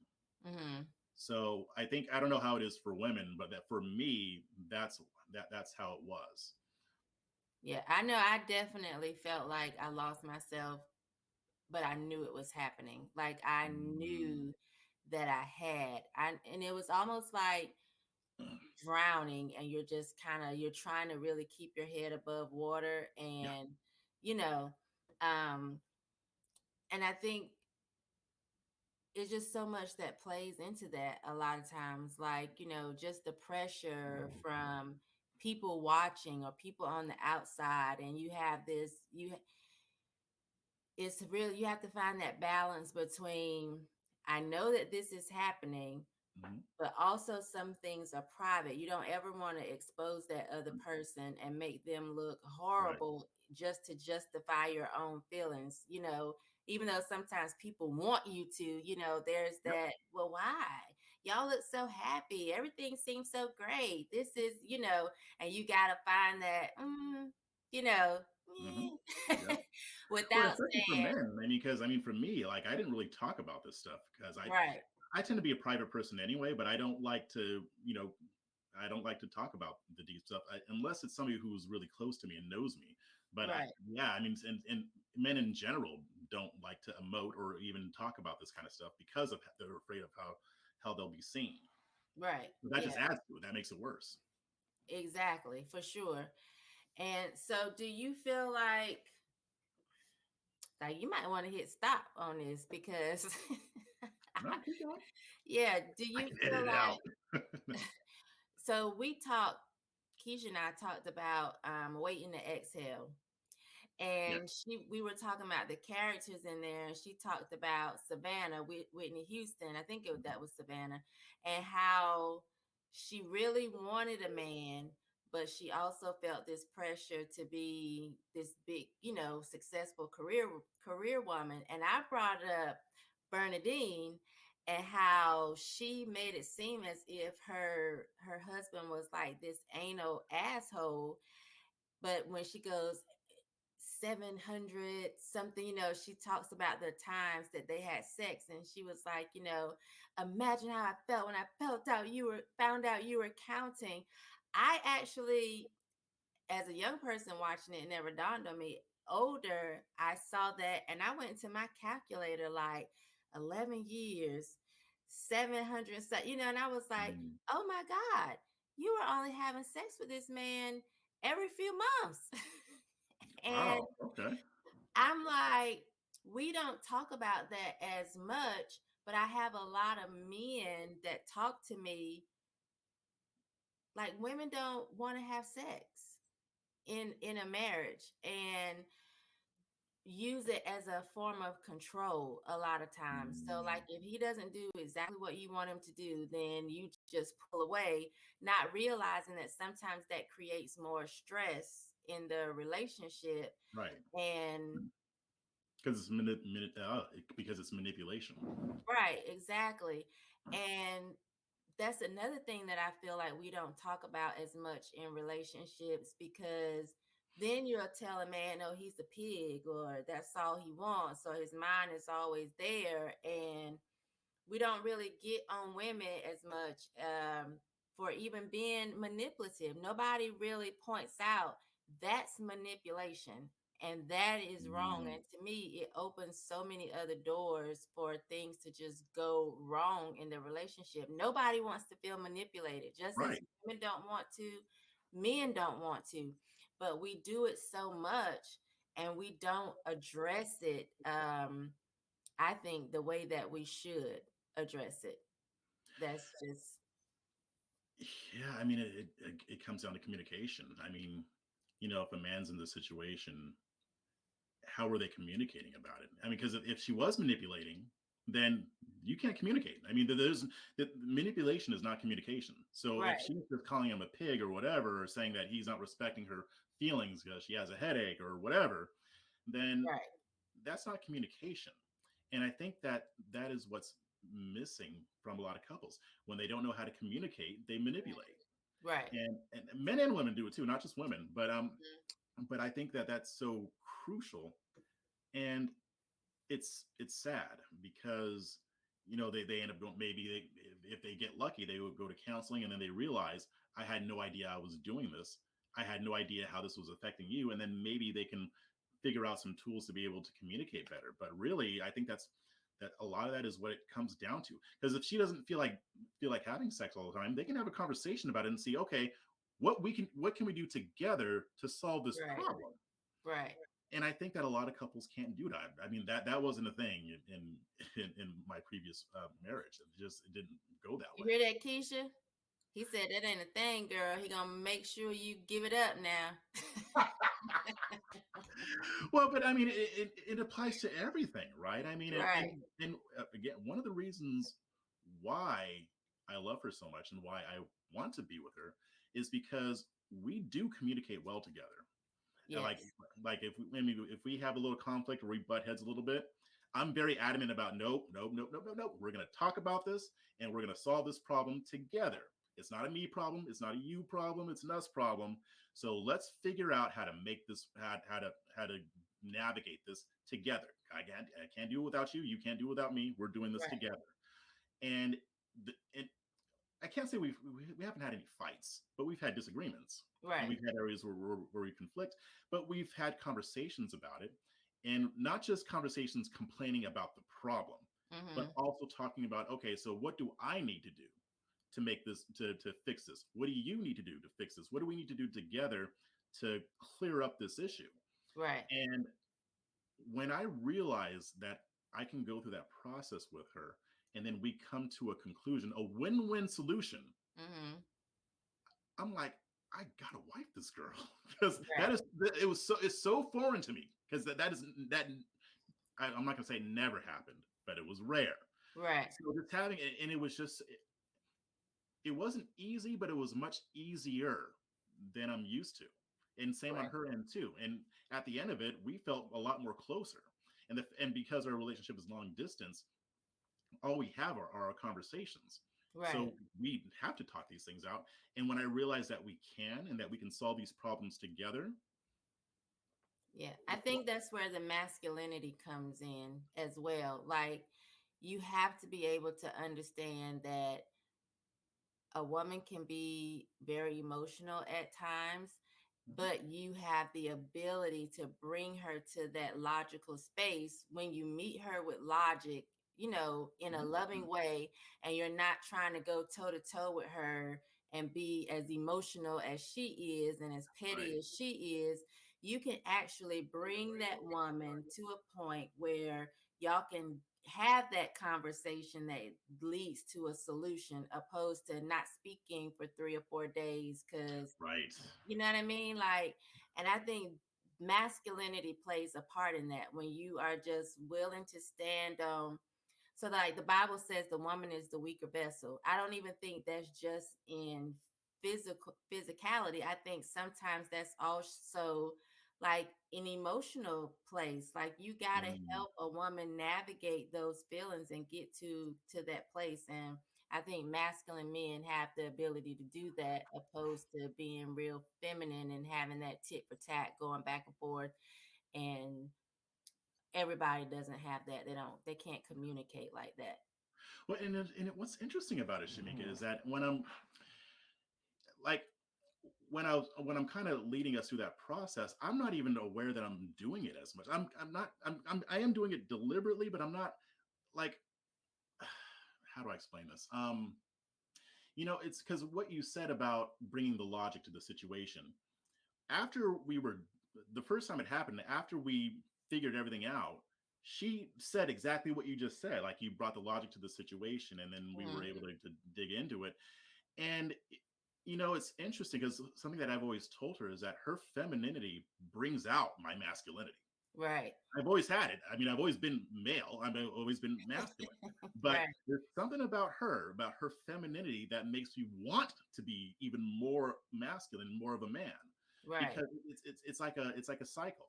Mm-hmm. So I think I don't know how it is for women, but that for me, that's how it was. Yeah, I know I definitely felt like I lost myself, but I knew it was happening. Like I Mm, knew that I had. And it was almost like drowning, and you're just you're trying to really keep your head above water, yeah, and you know, um and I think it's just so much that plays into that a lot of times, like, just the pressure from people watching or people on the outside, and you have this it's really, you have to find that balance between, I know that this is happening, mhm, but also some things are private. You don't ever want to expose that other person and make them look right, horrible just to justify your own feelings. Even though sometimes people want you to, there's yep, that, well, why? Y'all look so happy. Everything seems so great. This is, and you got to find that, you know, hmm, yeah. Well, without especially for saying, men. I mean, because I mean, for me, like I didn't really talk about this stuff because right, I tend to be a private person anyway, but I don't like to, I don't like to talk about the deep stuff unless it's somebody who's really close to me and knows me. But right, yeah, I mean, and men in general don't like to emote or even talk about this kind of stuff because of they're afraid of how they'll be seen. right. But that Yeah, just adds to it. That makes it worse. exactly, for sure. And so do you feel like you might want to hit stop on this because No, keep going. yeah, do I you can edit feel it out. like, so Keisha and I talked about waiting to exhale. Yeah. And we were talking about the characters in there, and she talked about Savannah, Whitney Houston. I think that was Savannah, and how she really wanted a man, but she also felt this pressure to be this big, successful career woman. And I brought up Bernadine and how she made it seem as if her husband was like this anal asshole. But when she goes, 700 something, she talks about the times that they had sex, and she was like, imagine how I felt when I found out you were counting. I actually, as a young person watching it, never dawned on me. Older, I saw that and I went to my calculator, like 11 years, 700, and I was like, Mm. oh my God, you were only having sex with this man every few months. And Wow. Okay. I'm like, we don't talk about that as much, but I have a lot of men that talk to me like women don't want to have sex in a marriage, and use it as a form of control a lot of times. So like Mm. if he doesn't do exactly what you want him to do, then you just pull away, not realizing that sometimes that creates more stress in the relationship. Right. And Because because it's manipulation. right, exactly. And that's another thing that I feel like we don't talk about as much in relationships, because then you'll tell a man, oh, he's a pig, or that's all he wants. So his mind is always there. And we don't really get on women as much for even being manipulative. Nobody really points out that's manipulation, and that is wrong. Mm. And to me, it opens so many other doors for things to just go wrong in the relationship. Nobody wants to feel manipulated, just as Right. women don't want to, men don't want to, but we do it so much. and we don't address it, I think, the way that we should address it. That's just Yeah, I mean, it comes down to communication. I mean, if a man's in this situation, how are they communicating about it? I mean, because if she was manipulating, then you can't communicate. I mean, manipulation is not communication. So if right, she's just calling him a pig or whatever, or saying that he's not respecting her feelings because she has a headache or whatever, then right, that's not communication. And I think that that is what's missing from a lot of couples. When they don't know how to communicate, they manipulate. right. And men and women do it too, not just women. Mhm. But I think that that's so crucial. And it's sad because they end up going, maybe if they get lucky, they would go to counseling, and then they realize, I had no idea I was doing this. I had no idea how this was affecting you. And then maybe they can figure out some tools to be able to communicate better. But really, I think that a lot of that is what it comes down to. Because if she doesn't feel like having sex all the time, they can have a conversation about it and see, okay, what can we do together to solve this Right, problem? right. And I think that a lot of couples can't do that. I mean, that wasn't a thing in my previous marriage. It didn't go that You way. hear that, Keisha? He said that ain't a thing, girl. He gonna make sure you give it up now. Well, but I mean, it applies to everything, right? I mean, Right, again, one of the reasons why I love her so much and why I want to be with her is because we do communicate well together. And like yes, like if we have a little conflict or we butt heads a little bit, I'm very adamant about nope, nope, nope, nope, nope, nope. We're going to talk about this and we're going to solve this problem together. It's not a me problem. It's not a you problem. It's an us problem. So let's figure out how to make this, how to navigate this together. I can't do it without you. You can't do it without me. We're doing this right, together. And I can't say we haven't had any fights, but we've had disagreements, and right. we've had areas where we conflict, but we've had conversations about it, and not just conversations complaining about the problem, but Mhm. also talking about, okay, so what do I need to do to make this to fix this? What do you need to do to fix this? What do we need to do together to clear up this issue? Right. And when I realized that I can go through that process with her, and then we come to a conclusion, a win-win solution, Mhm. I'm like, I gotta wife this girl because Right. it's so foreign to me because I'm not gonna say never happened, but it was rare. Right. So just having it, and it was just it wasn't easy, but it was much easier than I'm used to. And same on Right. her end too. And at the end of it, we felt a lot more closer. And because our relationship is long distance, all we have are our conversations. Right. So we have to talk these things out. And when I realized that we can and that we can solve these problems together, Yeah. I think that's where the masculinity comes in as well. Like, you have to be able to understand that a woman can be very emotional at times, but you have the ability to bring her to that logical space when you meet her with logic, in a loving way, and you're not trying to go toe to toe with her and be as emotional as she is and as petty right, as she is. You can actually bring that woman to a point where y'all can have that conversation that leads to a solution, opposed to not speaking for 3 or 4 days because, right, you know what I mean? Like, and I think masculinity plays a part in that when you are just willing to stand on. So, like the Bible says, the woman is the weaker vessel. I don't even think that's just in physicality. I think sometimes that's also like an emotional place. Like, you got to mm, help a woman navigate those feelings and get to that place. And I think masculine men have the ability to do that, opposed to being real feminine and having that tit for tat going back and forth. And everybody doesn't have that. They can't communicate like that. well, what's interesting about it, Shamika, is that like when I'm kind of leading us through that process, I'm not even aware that I'm doing it as much. I'm not I am doing it deliberately, but I'm not like, how do I explain this? It's because what you said about bringing the logic to the situation. After we were the first time it happened, after we figured everything out, she said exactly what you just said. Like, you brought the logic to the situation, and then we were able to dig into it. And it's interesting because something that I've always told her is that her femininity brings out my masculinity. Right. I've always had it. I mean, I've always been male. I've always been masculine. But Right. there's something about her femininity that makes me want to be even more masculine, more of a man. Right. Because it's like a cycle.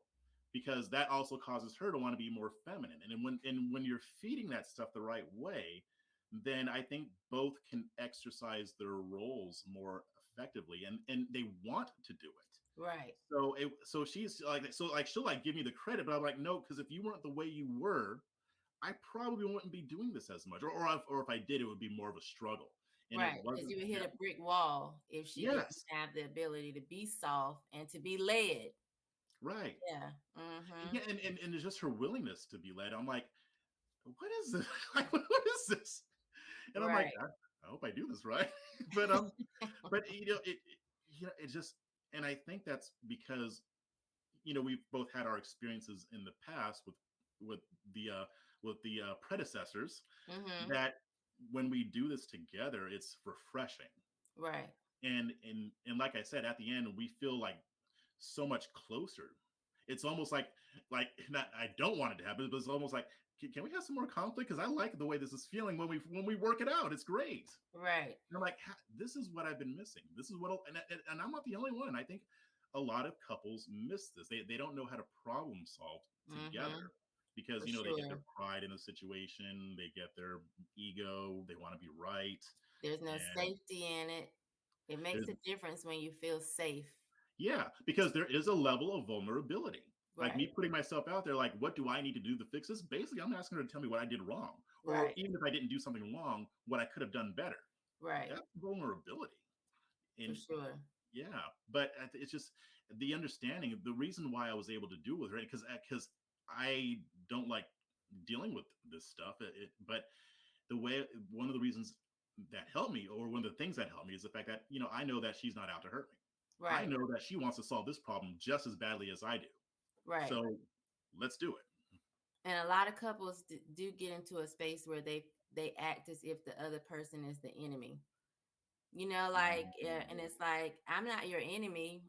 Because that also causes her to want to be more feminine. And when you're feeding that stuff the right way, then I think both can exercise their roles more effectively, and they want to do it. Right. So she's like, she'll like give me the credit, but I'm like, no, because if you weren't the way you were, I probably wouldn't be doing this as much, or if I did, it would be more of a struggle. And it Right. Because wasn't. you would hit Yeah. a brick wall if she didn't Yes. have the ability to be soft and to be led. Right. Yeah. Mm-hmm. Yeah, and it's just her willingness to be led. I'm like, what is this? Like, what is this? And I'm like, Right. I hope I do this right. but but it just, and I think that's because we've both had our experiences in the past with the predecessors, Mm-hmm. that when we do this together, it's refreshing. Right. And like I said, at the end, we feel like so much closer. It's almost like not, I don't want it to happen, but it's almost like, can we have some more conflict? Because I like the way this is feeling when we work it out. It's great. Right. And I'm like, this is what I've been missing. This is what, and I'm not the only one. I think a lot of couples miss this. They don't know how to problem solve Mm-hmm. together, because For they get their sure. pride in the situation, they get their ego, they want to be right, There's no and safety in it. It makes there's a difference when you feel safe. yeah, because there is a level of vulnerability. Like Right. me putting myself out there, like, what do I need to do to fix this? Basically, I'm asking her to tell me what I did wrong, or Right. even if I didn't do something wrong, what I could have done better. Right. That's vulnerability. For And sure. yeah, but it's just the understanding. The reason why I was able to do it with her, because I don't like dealing with this stuff. But one of the reasons that helped me, or one of the things that helped me, is the fact that I know that she's not out to hurt me. I Right. know that she wants to solve this problem just as badly as I do. Right. So let's do it. And a lot of couples do get into a space where they act as if the other person is the enemy. Like, and it's like, I'm not your enemy.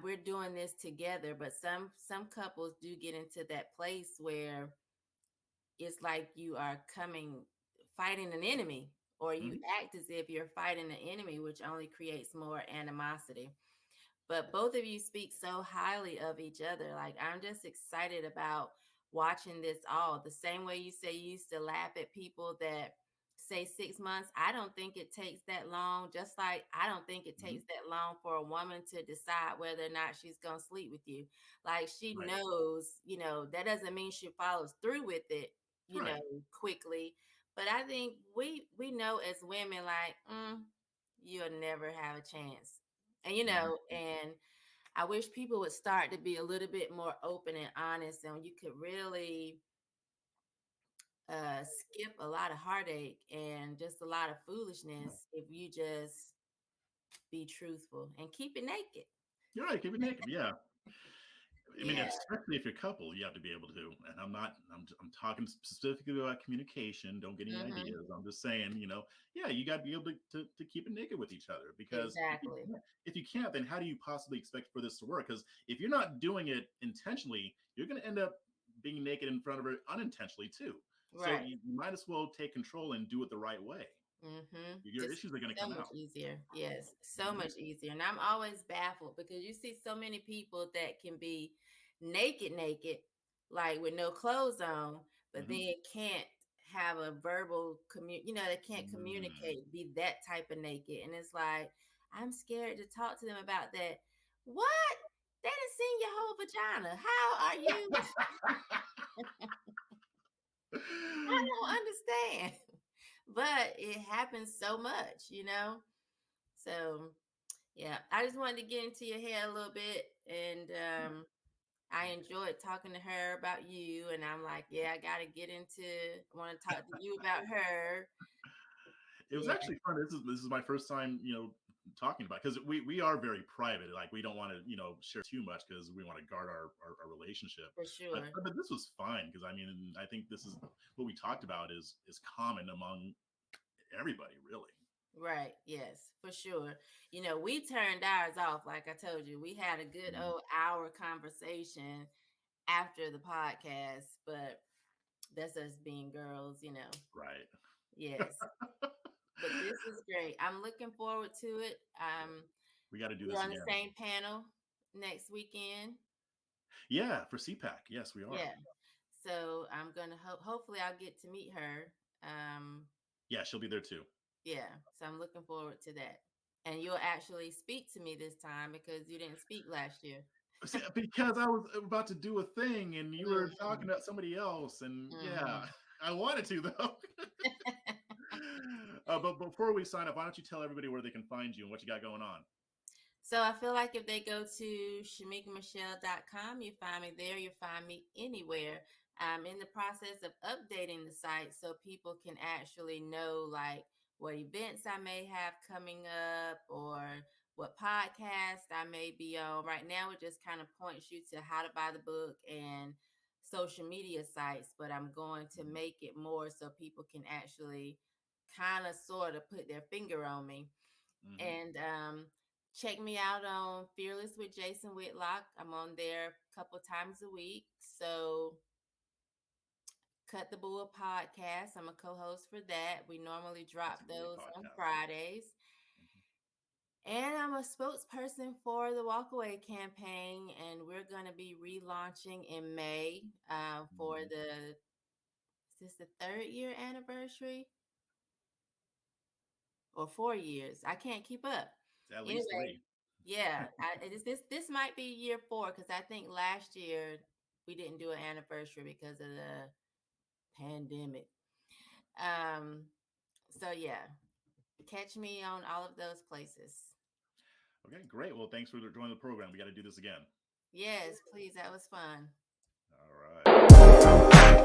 We're doing this together. But some couples do get into that place where it's like you are fighting an enemy, or you Mhm. act as if you're fighting an enemy, which only creates more animosity. But both of you speak so highly of each other. Like, I'm just excited about watching this all. The same way you say you used to laugh at people that say 6 months. I don't think it takes that long. Just like I don't think it takes Mhm. that long for a woman to decide whether or not she's going to sleep with you. Like, she Right. knows, that doesn't mean she follows through with it, Right. quickly. But I think we know as women, like, you'll never have a chance. And Mhm. and I wish people would start to be a little bit more open and honest, and you could really skip a lot of heartache and just a lot of foolishness if you just be truthful and keep it naked. You're right. Keep it naked. Yeah. I mean, Yeah. especially if you're a couple, you have to be able to. And I'm talking specifically about communication. Don't get any Mm-hmm. ideas. I'm just saying, yeah, you got to be able to keep it naked with each other, because Exactly. if you can't, then how do you possibly expect for this to work? Because if you're not doing it intentionally, you're going to end up being naked in front of her unintentionally too. So Right. you might as well take control and do it the right way. Mm-hmm. Your It's issues are going to so come much out. easier. Yes, so Mhm. much easier. And I'm always baffled because you see so many people that can be naked, like with no clothes on, but Mhm. then can't have a verbal they can't Mm. communicate, be that type of naked. And it's like, I'm scared to talk to them about that. What? They done seen your whole vagina. How are you? I don't understand. But it happens so much. So yeah, I just wanted to get into your head a little bit, and I enjoyed talking to her about you. And I'm like, yeah, I want to talk to you about her. It was Yeah. actually fun. This is my first time, talking about, because we are very private. Like we don't want to share too much because we want to guard our relationship. For But, sure. but this was fine because I think this is what we talked about is common among everybody, really. Right. Yes, for sure. We turned ours off. Like I told you, we had a good Mhm. old hour conversation after the podcast, but that's us being girls. Right. Yes. But this is great. I'm looking forward to it. We got to do We're this on the again. same panel next weekend. Yeah, for CPAC. Yes, we are. Yeah. So I'm gonna hopefully I'll get to meet her. Yeah, she'll be there too. Yeah. So I'm looking forward to that. And you'll actually speak to me this time because you didn't speak last year. See, because I was about to do a thing and you were talking Mhm. about somebody else, and yeah, Mhm. I wanted to though. But before we sign up, why don't you tell everybody where they can find you and what you got going on? So I feel like if they go to shemekamichelle.com, you find me there. You find me anywhere. I'm in the process of updating the site so people can actually know like what events I may have coming up or what podcast I may be on. Right now, it just kind of points you to how to buy the book and social media sites, but I'm going to make it more so people can actually kind of sort of put their finger on me. Mm-hmm. And check me out on Fearless with Jason Whitlock. I'm on there a couple times a week. So Cut the Bull podcast. I'm a co-host for that. We normally That's a drop great those on podcast. Fridays. And I'm a spokesperson for the Walkaway campaign, and we're going to be relaunching in May for Mhm. is this the 3rd-year anniversary or 4 years? I can't keep up. It's at least Anyway, three. yeah, this might be year 4 because I think last year we didn't do an anniversary because of the pandemic. Um, so yeah, catch me on all of those places. Okay, great. Well, thanks for joining the program. We got to do this again. Yes, please. That was fun. All right.